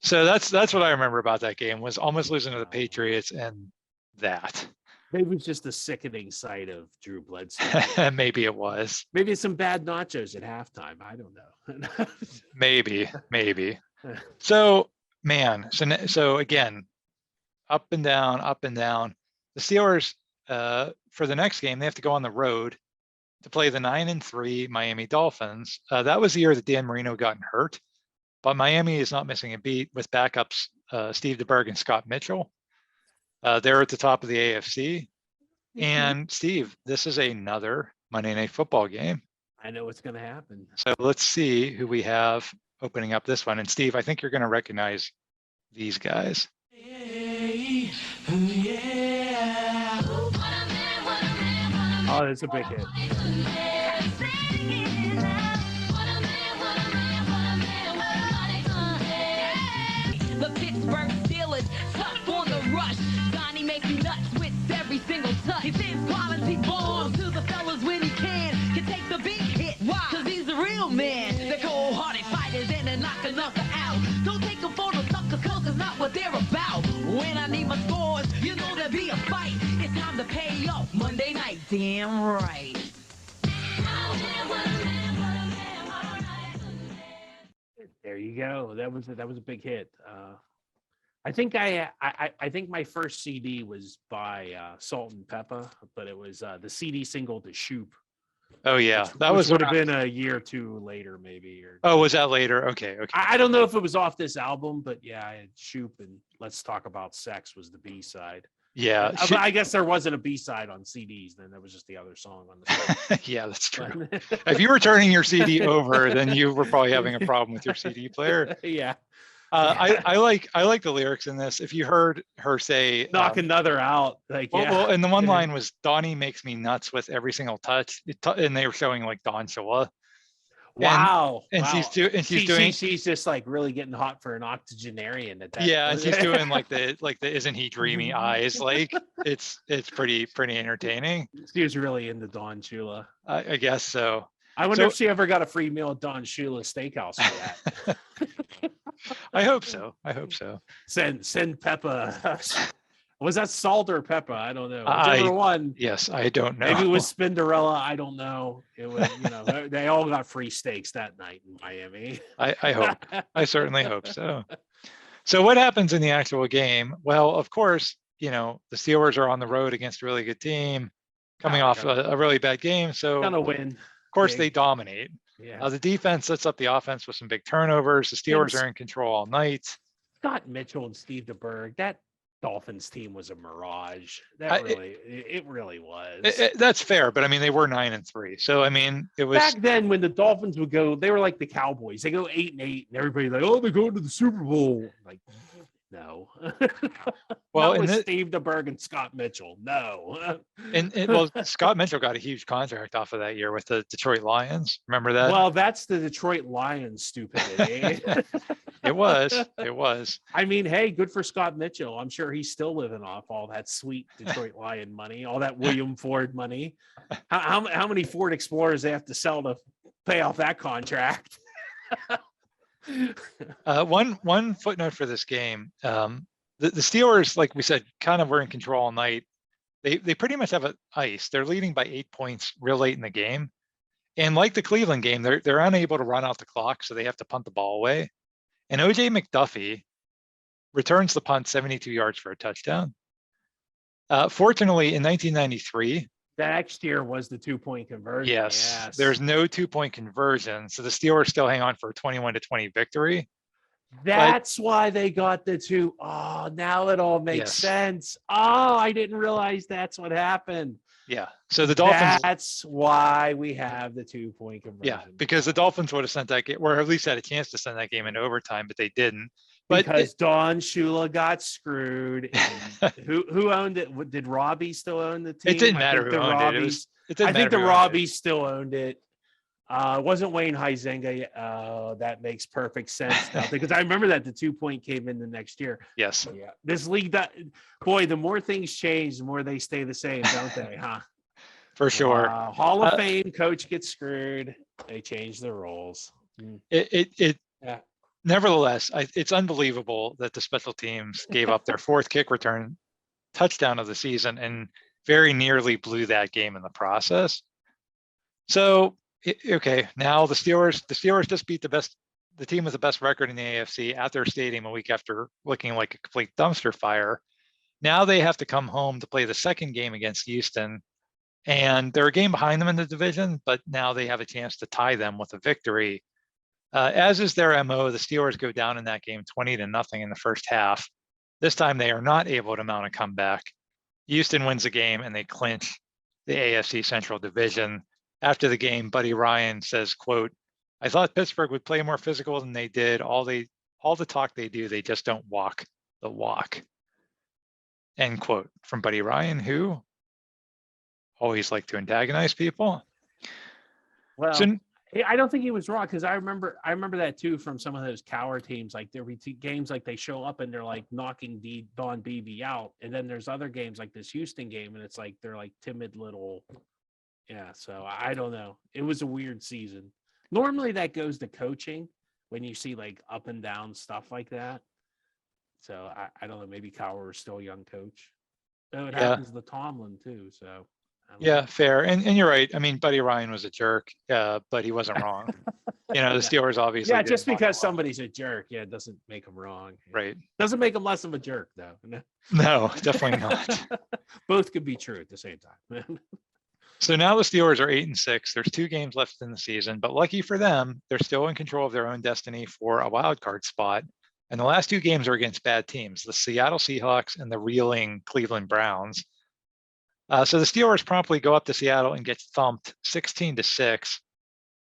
So that's what I remember about that game, was almost losing to the Patriots, and that. Maybe it was just a sickening sight of Drew Bledsoe. Maybe it was. Maybe some bad nachos at halftime. I don't know. Maybe. So, man, so again, up and down. The Steelers, for the next game, they have to go on the road to play the 9-3 Miami Dolphins. That was the year that Dan Marino got hurt, but Miami is not missing a beat with backups Steve DeBerg and Scott Mitchell. They're at the top of the AFC. And Steve, this is another Monday Night Football game. I know what's going to happen. So let's see who we have opening up this one. And Steve, I think you're going to recognize these guys. Oh, that's a big hit. The Pittsburgh Steelers tough on the rush. Donnie makes me nuts with every single touch. He sends quality balls to the fellas when he can take the big hit. Why? Cause he's a real man. They're cold-hearted fighters and they're knocking out. Don't take them for the suckers, cause it's not what they're about. When I need my scores, you know there'll be a fight. It's time to pay off Monday night. Damn right. There you go. That was a big hit. I think I think my first CD was by Salt and Pepper, but it was the CD single to Shoop. Oh yeah, which would have been a year or two later, maybe. Oh, was that later? Okay. I don't know if it was off this album, but yeah, I had Shoop and Let's Talk About Sex was the B side. Yeah, I guess there wasn't a B side on CDs. Then there was just the other song on the side. Yeah, that's true. If you were turning your CD over, then you were probably having a problem with your CD player. Yeah. I like the lyrics in this. If you heard her say, Knock another out. Like, well, yeah. well, and the one Yeah. line was Donnie makes me nuts with every single touch. And they were showing like Don Shula. Wow. and wow. she's doing she's just like really getting hot for an octogenarian at that. yeah, and she's doing like the isn't he dreamy eyes, like it's pretty entertaining. She was really into Don Shula. I guess so. I wonder So- if she ever got a free meal at Don Shula's Steakhouse for that. I hope so. Send Peppa. Was that Salt or Peppa? I don't know. I- Whichever one. Yes, I don't know. Maybe it was Spinderella. I don't know. It was, they all got free steaks that night in Miami. I hope. I certainly hope so. So what happens in the actual game? Well, of course, the Steelers are on the road against a really good team, coming off a really bad game. So Gonna of win. course big. they dominate. Yeah. The defense sets up the offense with some big turnovers. The Steelers are in control all night. Scott Mitchell and Steve DeBerg. That Dolphins team was a mirage. It really was. That's fair, but I mean they were 9-3. So I mean it was Back then when the Dolphins would go, they were like the Cowboys. They go 8-8, and everybody's like, "Oh, they're going to the Super Bowl." Like, no. Well, Not and with thi- Steve DeBerg and Scott Mitchell. No. well, Scott Mitchell got a huge contract off of that year with the Detroit Lions. Remember that? Well, that's the Detroit Lions stupidity. It was. I mean, hey, good for Scott Mitchell. I'm sure he's still living off all that sweet Detroit Lion money, all that William Ford money. How many Ford Explorers they have to sell to pay off that contract? One footnote for this game. The Steelers, like we said, kind of were in control all night. They pretty much have ice. They're leading by 8 points real late in the game. And like the Cleveland game, they're unable to run out the clock, so they have to punt the ball away. And OJ McDuffie returns the punt 72 yards for a touchdown. Fortunately, in 1993, The next year was the 2-point conversion. yes, there's no 2-point conversion. So the Steelers still hang on for a 21-20 victory. That's why they got the 2. Oh, now it all makes Yes. sense. Oh, I didn't realize that's what happened. Yeah. So the Dolphins, That's why we have the 2-point conversion. yeah, because the Dolphins would have sent that game, or at least had a chance to send that game into overtime, but they didn't. But Because Don Shula got screwed. And who owned it? Did Robbie still own the team? it didn't I matter think who the owned it. It Robbies- was. It didn't I think the matter who owned it. Robbies still owned it. It wasn't Wayne Huizenga. That makes perfect sense now because I remember that the 2-point came in the next year. Yes. Yeah, this league, boy, the more things change, the more they stay the same, don't they? Huh? For sure. Hall of Fame coach gets screwed. They change the rules. It Yeah. Nevertheless, it's unbelievable that the special teams gave up their 4th kick return touchdown of the season and very nearly blew that game in the process. So, okay, now the Steelers just beat the team with the best record in the AFC at their stadium a week after looking like a complete dumpster fire. Now they have to come home to play the second game against Houston, and they're a game behind them in the division, but now they have a chance to tie them with a victory. As is their MO, the Steelers go down in that game 20-0 in the first half. This time they are not able to mount a comeback. Houston wins the game and they clinch the AFC Central Division. After the game, Buddy Ryan says, quote, "I thought Pittsburgh would play more physical than they did. All the talk they do, they just don't walk the walk." End quote from Buddy Ryan, who always like to antagonize people. Well, So I don't think he was wrong because I remember that too from some of those cower teams. Like there were games like they show up and they're like knocking Don Beebe out, and then there's other games like this Houston game, and it's like they're like timid little. Yeah, so I don't know. It was a weird season. Normally that goes to coaching when you see like up and down stuff like that. So I don't know. Maybe Cowher is still a young coach. So it Yeah. happens to Tomlin too. So I don't yeah, know. fair. And you're right. I mean, Buddy Ryan was a jerk, but he wasn't wrong. The Steelers obviously. Yeah, didn't just want because to somebody's a jerk, it doesn't make them wrong. Right. Doesn't make them less of a jerk, though. No. No, definitely not. Both could be true at the same time. So now the Steelers are 8-6. There's 2 games left in the season, but lucky for them, they're still in control of their own destiny for a wild card spot. And the last 2 games are against bad teams, the Seattle Seahawks and the reeling Cleveland Browns. So the Steelers promptly go up to Seattle and get thumped 16-6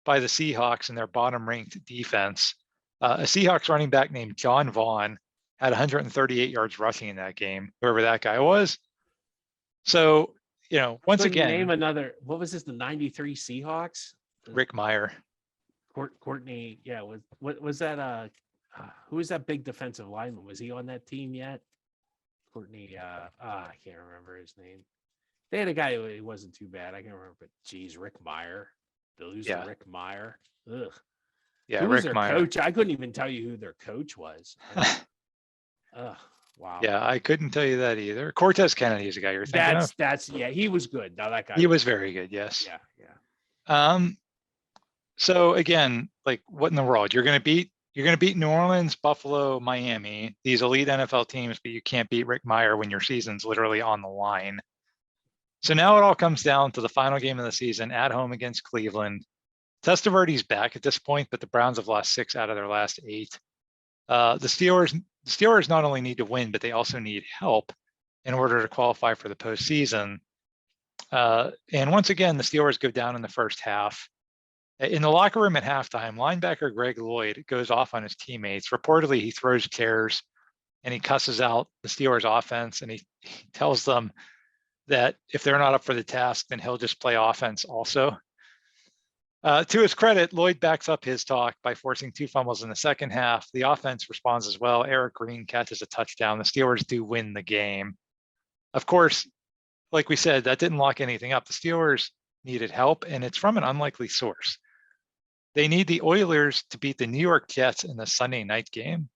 by the Seahawks and their bottom-ranked defense. A Seahawks running back named John Vaughn had 138 yards rushing in that game, whoever that guy was. So, once Couldn't again, name another. What was this? The '93 Seahawks. Rick Meyer. Courtney. Yeah. What was that? Who was that big defensive lineman? Was he on that team yet? Courtney. I can't remember his name. They had a guy who wasn't too bad. I can't remember, but geez, Rick Meyer. They lose to Rick Meyer. Ugh. Yeah, Who was Rick their Meyer. coach? I couldn't even tell you who their coach was. Ugh. Wow. Yeah, I couldn't tell you that either. Cortez Kennedy is the guy you're thinking of. That's yeah. He was good. Now that guy. He was very good. Yes. Yeah. So again, like what in the world? You're gonna beat New Orleans, Buffalo, Miami, these elite NFL teams, but you can't beat Rick Meyer when your season's literally on the line. So now it all comes down to the final game of the season at home against Cleveland. Testaverde's back at this point, but the Browns have lost 6 out of their last 8. The Steelers not only need to win, but they also need help in order to qualify for the postseason. And once again, the Steelers go down in the first half. In the locker room at halftime, linebacker Greg Lloyd goes off on his teammates. Reportedly, he throws chairs and he cusses out the Steelers offense, and he tells them that if they're not up for the task, then he'll just play offense also. To his credit, Lloyd backs up his talk by forcing 2 fumbles in the second half. The offense responds as well. Eric Green catches a touchdown. The Steelers do win the game. Of course, like we said, that didn't lock anything up. The Steelers needed help, and it's from an unlikely source. They need the Oilers to beat the New York Jets in the Sunday night game.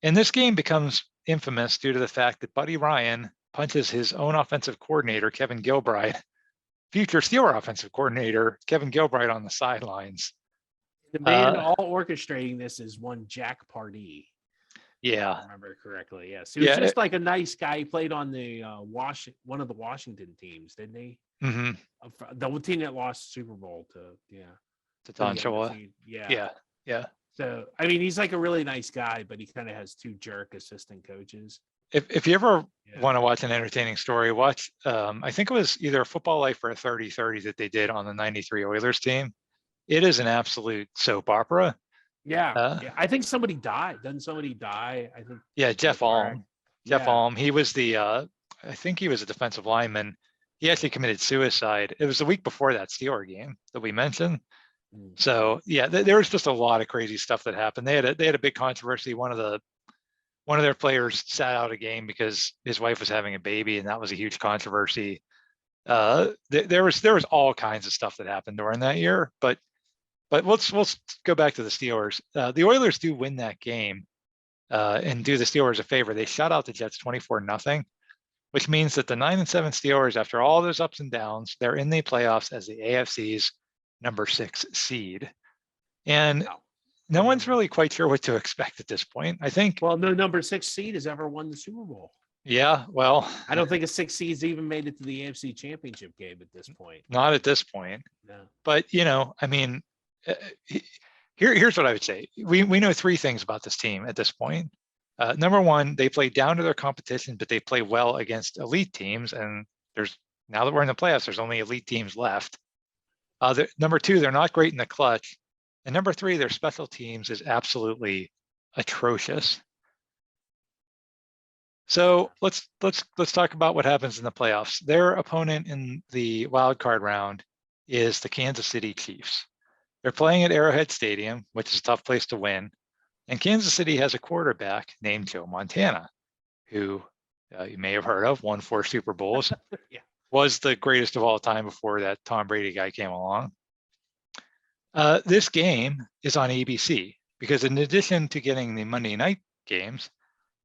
And this game becomes infamous due to the fact that Buddy Ryan punches his own offensive coordinator, Kevin Gilbride, future Steeler offensive coordinator, Kevin Gilbride, on the sidelines. The man all orchestrating this is one Jack Pardee. Yeah. If I remember correctly. Yes. He was just like a nice guy. He played on the one of the Washington teams, didn't he? Mm-hmm. The team that lost Super Bowl to Don Shula. Yeah. So, I mean, he's like a really nice guy, but he kind of has 2 jerk assistant coaches. If you ever want to watch an entertaining story, watch, I think it was either a Football Life or a 30-30 that they did on the 93 Oilers team. It is an absolute soap opera. Yeah. I think somebody died. Doesn't somebody die? I think. Yeah, Jeff Alm. Jeff Yeah. Alm. He was I think he was a defensive lineman. He actually committed suicide. It was the week before that Steeler game that we mentioned. So yeah, there was just a lot of crazy stuff that happened. They had a big controversy. One of their players sat out a game because his wife was having a baby, and that was a huge controversy. There was all kinds of stuff that happened during that year. But let's go back to the Steelers. The Oilers do win that game and do the Steelers a favor. They shut out the Jets 24-0, which means that the 9-7 Steelers, after all those ups and downs, they're in the playoffs as the AFC's number 6 seed. And no one's really quite sure what to expect at this point. I think. Well, no number 6 seed has ever won the Super Bowl. Yeah, well, I don't think a 6 seed's even made it to the AFC Championship game at this point. Not at this point. No. But I mean, here's what I would say. We know 3 things about this team at this point. Number 1, they play down to their competition, but they play well against elite teams. And now that we're in the playoffs, there's only elite teams left. Number 2, they're not great in the clutch. And number 3, their special teams is absolutely atrocious. So let's talk about what happens in the playoffs. Their opponent in the wild card round is the Kansas City Chiefs. They're playing at Arrowhead Stadium, which is a tough place to win. And Kansas City has a quarterback named Joe Montana, who you may have heard of, won 4 Super Bowls. Was the greatest of all time before that Tom Brady guy came along. This game is on ABC because in addition to getting the Monday night games,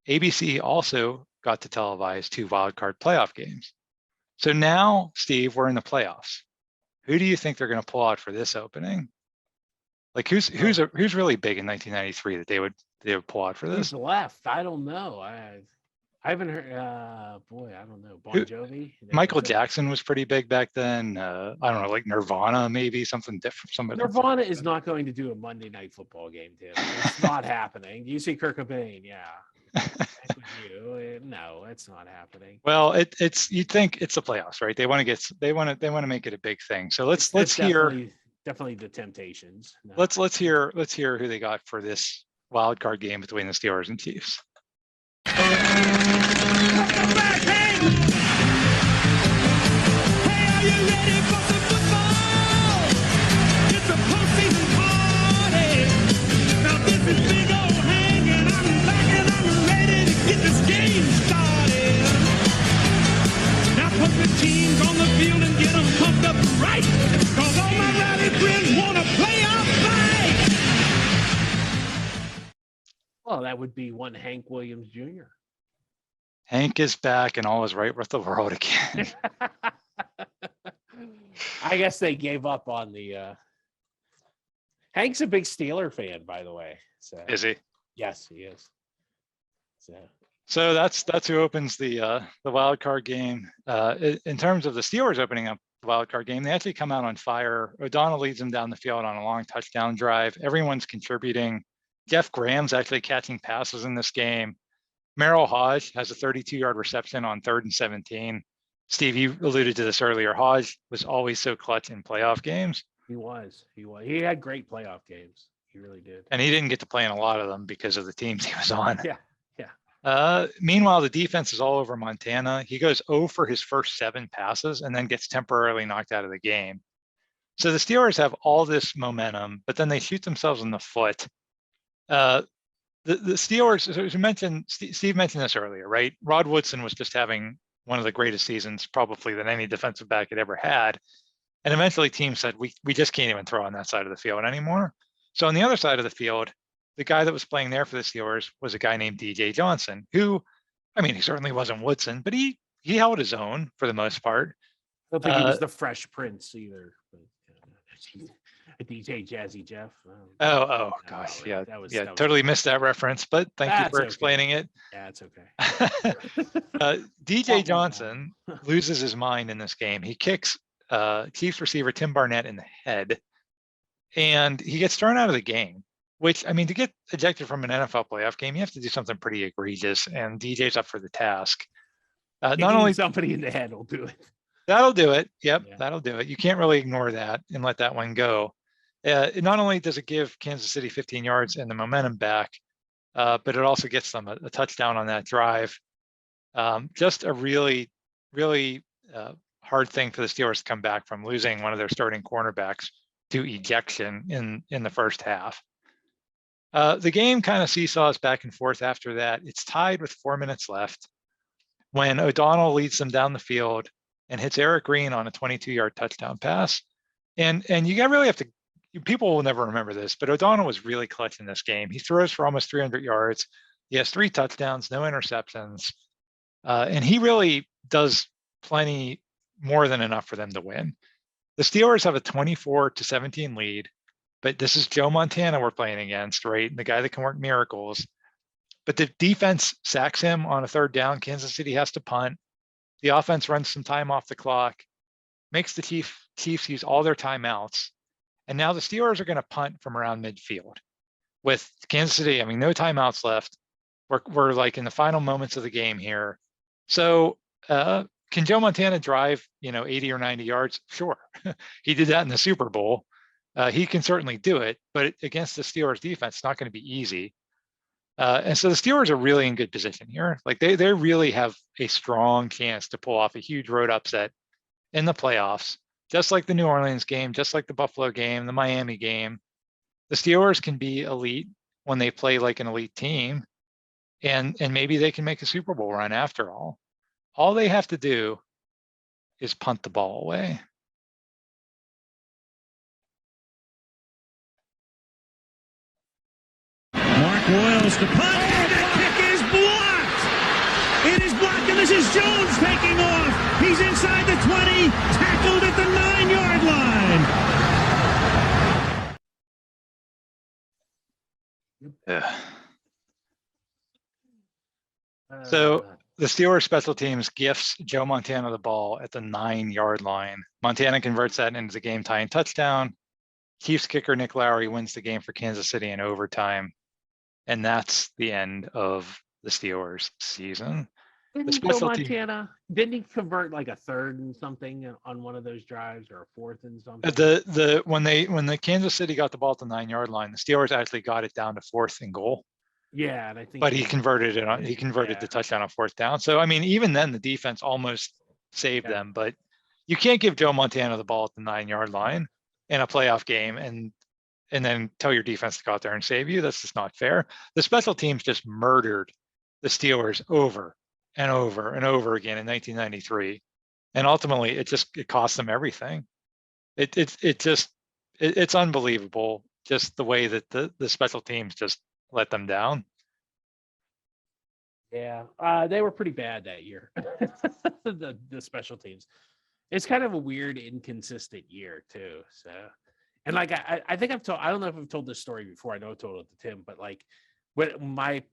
ABC also got to televise 2 wildcard playoff games. So now, Steve, we're in the playoffs. Who do you think they're going to pull out for this opening? Like who's really big in 1993 that they would pull out for this? Who's left? I don't know. I haven't heard. Boy, I don't know. Bon Jovi. Michael Jackson was pretty big back then. I don't know, like Nirvana, maybe something different. Somebody. Nirvana is not going to do a Monday Night Football game, Tim. It's not happening. Do you see Kurt Cobain? Yeah. No, it's not happening. Well, it's you'd think it's the playoffs, right? They want to make it a big thing. So let's hear definitely the Temptations. No. Let's hear who they got for this wild card game between the Steelers and Chiefs. Teams on the field and get them pumped up right, 'cause all my rowdy friends want to play out fight. Well, that would be one Hank Williams Jr. Hank is back and all is right with the world again. I guess they gave up on the. Hank's a big Steeler fan, by the way. So Is he? yes, he is. So that's who opens the wild card game. In terms of the Steelers opening up the wild card game, they actually come out on fire. O'Donnell leads them down the field on a long touchdown drive. Everyone's contributing. Jeff Graham's actually catching passes in this game. Merrill Hodge has a 32-yard reception on 3rd and 17. Steve, you alluded to this earlier. Hodge was always so clutch in playoff games. He was. He had great playoff games. He really did. And he didn't get to play in a lot of them because of the teams he was on. Yeah. Meanwhile, the defense is all over Montana. He goes 0 for his first 7 passes and then gets temporarily knocked out of the game. So the Steelers have all this momentum, but then they shoot themselves in the foot. The Steelers, as you mentioned, Steve mentioned this earlier, right? Rod Woodson was just having one of the greatest seasons probably that any defensive back had ever had. And eventually teams said, we just can't even throw on that side of the field anymore. So on the other side of the field, the guy that was playing there for the Steelers was a guy named DJ Johnson, who, I mean, he certainly wasn't Woodson, but he held his own for the most part. I don't think he was the Fresh Prince either. But, DJ Jazzy Jeff. Oh gosh, yeah, that was totally missed that reference, but thank you for okay. explaining it. Yeah, it's okay. DJ Johnson loses his mind in this game. He kicks Chiefs receiver Tim Barnett in the head, and he gets thrown out of the game. Which, I mean, to get ejected from an NFL playoff game, you have to do something pretty egregious, and DJ's up for the task. Not only somebody in the head will do it. That'll do it. Yep, Yeah. that'll do it. You can't really ignore that and let that one go. Not only does it give Kansas City 15 yards and the momentum back, but it also gets them a touchdown on that drive. Just a really, really hard thing for the Steelers to come back from losing one of their starting cornerbacks to ejection in the first half. The game kind of seesaws back and forth after that. It's tied with 4 minutes left when O'Donnell leads them down the field and hits Eric Green on a 22-yard touchdown pass. And you really have to, people will never remember this, but O'Donnell was really clutch in this game. He throws for almost 300 yards. He has 3 touchdowns, no interceptions. And he really does plenty more than enough for them to win. The Steelers have a 24-17 lead. But this is Joe Montana we're playing against, right? The guy that can work miracles. But the defense sacks him on a 3rd down. Kansas City has to punt. The offense runs some time off the clock, makes the Chiefs use all their timeouts. And now the Steelers are going to punt from around midfield. With Kansas City, I mean, no timeouts left. We're like in the final moments of the game here. So can Joe Montana drive, 80 or 90 yards? Sure. He did that in the Super Bowl. He can certainly do it, but against the Steelers defense, it's not going to be easy. And so the Steelers are really in good position here. Like they really have a strong chance to pull off a huge road upset in the playoffs, just like the New Orleans game, just like the Buffalo game, the Miami game. The Steelers can be elite when they play like an elite team, and maybe they can make a Super Bowl run after all. All they have to do is punt the ball away. Mark Royals to punt, and the kick is blocked. It is blocked, and this is Jones taking off. He's inside the 20, tackled at the 9-yard line. Yeah. So the Steelers special teams gifts Joe Montana the ball at the 9-yard line. Montana converts that into the game tying touchdown. Chiefs kicker Nick Lowry wins the game for Kansas City in overtime. And that's the end of the Steelers season. Didn't Joe special team- Montana, didn't he convert like a third and something on one of those drives or a fourth and something? when the Kansas City got the ball at the 9-yard line, the Steelers actually got it down to 4th and goal, Yeah, and I think but he converted it on, he converted the touchdown on 4th down. So, I mean, even then the defense almost saved Yeah. them, but you can't give Joe Montana the ball at the 9-yard line in a playoff game and then tell your defense to go out there and save you. That's just not fair. The special teams just murdered the Steelers over and over and over again in 1993. And ultimately it cost them everything. It's unbelievable just the way that the special teams just let them down. Yeah, they were pretty bad that year. the special teams. It's kind of a weird, inconsistent year too. So, and like I think I don't know if I've told this story before. I know I told it to Tim, but like when I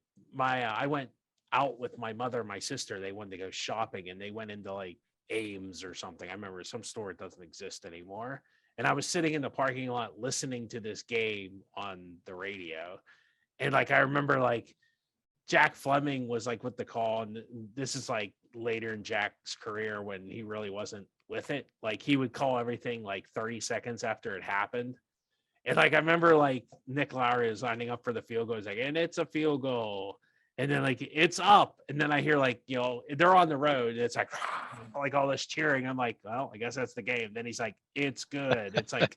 went out with my mother and my sister, they wanted to go shopping and they went into like Ames or something. I remember some store that doesn't exist anymore. And I was sitting in the parking lot listening to this game on the radio. And like I remember like Jack Fleming was like with the call, and this is like later in Jack's career when he really wasn't with it. Like he would call everything like 30 seconds after it happened. And like I remember like Nick Lowry is lining up for the field goal. He's like, and it's a field goal. And then like it's up. And then I hear like, you know, they're on the road. It's like all this cheering. I'm like, well, I guess that's the game. Then he's like, it's good. It's like,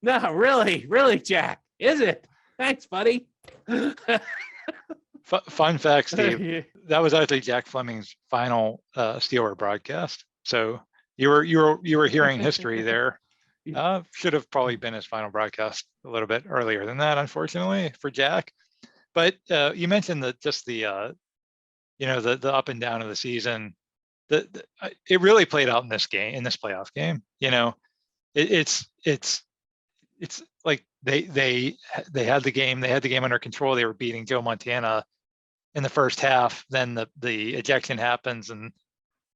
no, really, Jack, is it? Thanks, buddy. Fun fact, Steve, that was actually Jack Fleming's final Steeler broadcast. So you were hearing history there. Should have probably been his final broadcast a little bit earlier than that, unfortunately, for Jack. But you mentioned the up and down of the season. It really played out in this playoff game. You know, it's like they had the game under control. They were beating Joe Montana in the first half. Then the ejection happens and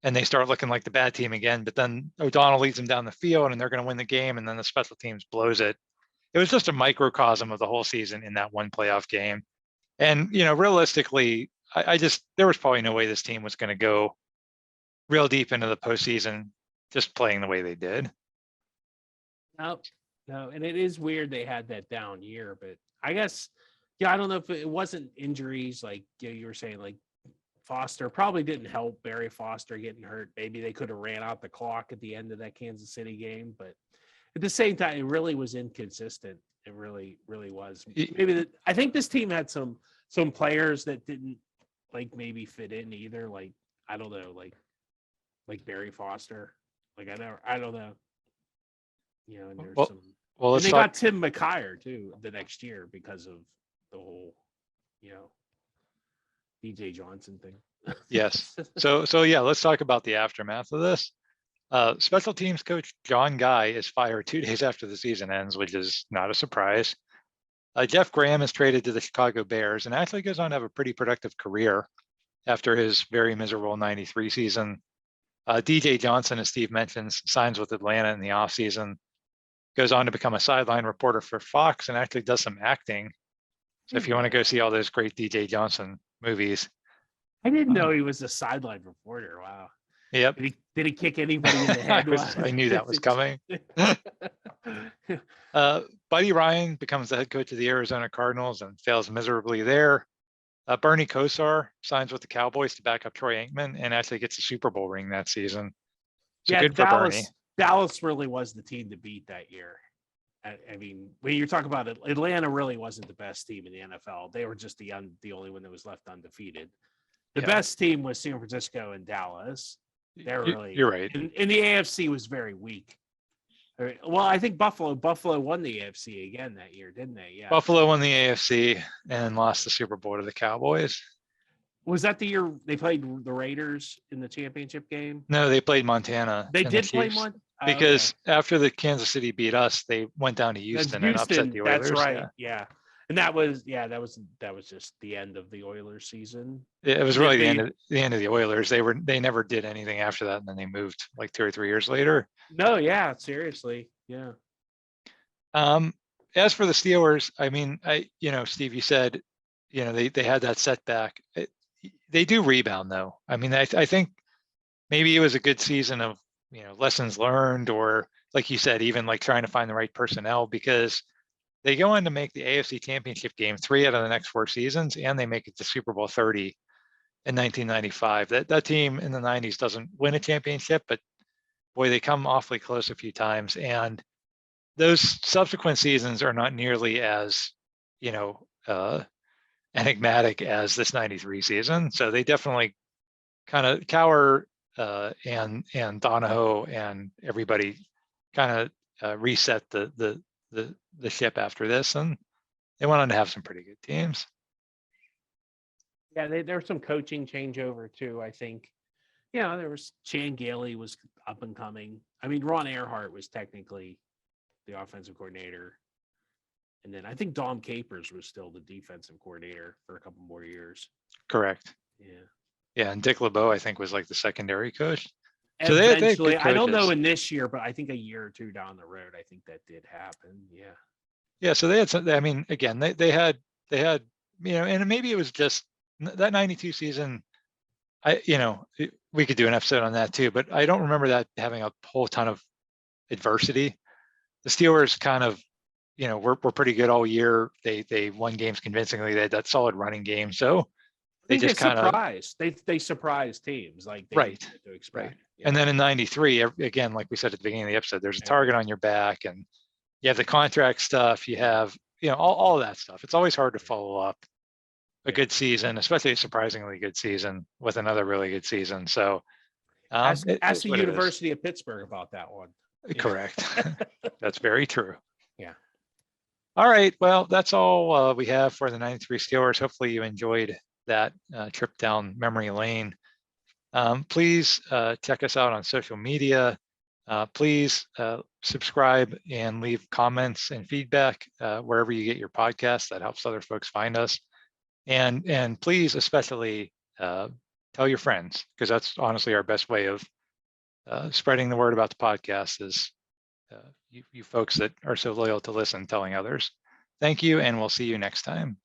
they start looking like the bad team again. But then O'Donnell leads them down the field and they're going to win the game. And then the special teams blows it. It was just a microcosm of the whole season in that one playoff game. And, you know, realistically, there was probably no way this team was going to go real deep into the postseason just playing the way they did. No, and it is weird they had that down year, but I guess, yeah, I don't know if it wasn't injuries like you were saying, like Foster probably didn't help Barry Foster getting hurt. Maybe they could have ran out the clock at the end of that Kansas City game, but at the same time, it really was inconsistent. It really was. Maybe I think this team had some players that didn't like maybe fit in either. Like, I don't know, like Barry Foster. Like I don't know. You know, and there's and they got Tim McKyer too the next year because of the whole, you know, DJ Johnson thing. Yes. So yeah, let's talk about the aftermath of this. Special teams coach John Guy is fired 2 days after the season ends, which is not a surprise. Jeff Graham is traded to the Chicago Bears and actually goes on to have a pretty productive career after his very miserable 93 season. DJ Johnson, as Steve mentions, signs with Atlanta in the offseason, goes on to become a sideline reporter for Fox and actually does some acting. So if you want to go see all those great DJ Johnson movies. I didn't know he was a sideline reporter. Wow. Yep. Did he kick anybody in the head? I knew that was coming. Buddy Ryan becomes the head coach of the Arizona Cardinals and fails miserably there. Bernie Kosar signs with the Cowboys to back up Troy Aikman and actually gets a Super Bowl ring that season. So good for Bernie. Dallas really was the team to beat that year. I mean, when you're talking about it, Atlanta really wasn't the best team in the NFL. They were just the only one that was left undefeated. The best team was San Francisco and Dallas. They're really, you're right. And the AFC was very weak. Well, I think Buffalo won the AFC again that year, didn't they? Yeah. Buffalo won the AFC and lost the Super Bowl to the Cowboys. Was that the year they played the Raiders in the championship game? No, they played Montana. They did play Montana? Because after the Kansas City beat us, they went down to Houston and upset the Oilers. That's right. Yeah. And that was just the end of the Oilers season. It was really the end of the Oilers. They never did anything after that, and then they moved like 2 or 3 years later. No, yeah, seriously. Yeah. As for the Steelers, I mean, Steve, you said, they had that setback. they do rebound though. I mean, I think maybe it was a good season of, lessons learned, or like you said, even like trying to find the right personnel, because they go on to make the AFC Championship game 3 out of the next 4 seasons, and they make it to Super Bowl 30 in 1995. That team in the 90s doesn't win a championship, but boy, they come awfully close a few times. And those subsequent seasons are not nearly as, enigmatic as this 93 season. So they definitely kind of Cowher and Donahoe and everybody kind of reset the ship after this, and they went on to have some pretty good teams. Yeah, there was some coaching changeover too. I think, there was Chan Gailey was up and coming. I mean, Ron Earhart was technically the offensive coordinator, and then I think Dom Capers was still the defensive coordinator for a couple more years. Correct. Yeah, and Dick LeBeau, I think, was like the secondary coach. So eventually, they had good I don't know coaches. in this year, but I think a year or two down the road, I think that did happen. Yeah. Yeah, so they had some. I mean, again, they had, and maybe it was just that 92 season. We could do an episode on that too, but I don't remember that having a whole ton of adversity. The Steelers kind of, were pretty good all year. They won games convincingly. They had that solid running game. So They just kind of surprised. They surprised teams like they Right, didn't know to expect. right. Yeah. And then in 93, again, like we said at the beginning of the episode, there's a Yeah. target on your back, and you have the contract stuff, you have, all of that stuff. It's always hard to follow up a Yeah. good season, especially a surprisingly good season, with another really good season. So Ask it is the what it is. University of Pittsburgh about that one. Correct. That's very true. Yeah. All right. Well, that's all we have for the 93 Steelers. Hopefully you enjoyed that trip down memory lane. Please check us out on social media. Please subscribe and leave comments and feedback wherever you get your podcasts. That helps other folks find us. And please, especially, tell your friends, because that's honestly our best way of spreading the word about the podcast is you folks that are so loyal to listen, telling others. Thank you, and we'll see you next time.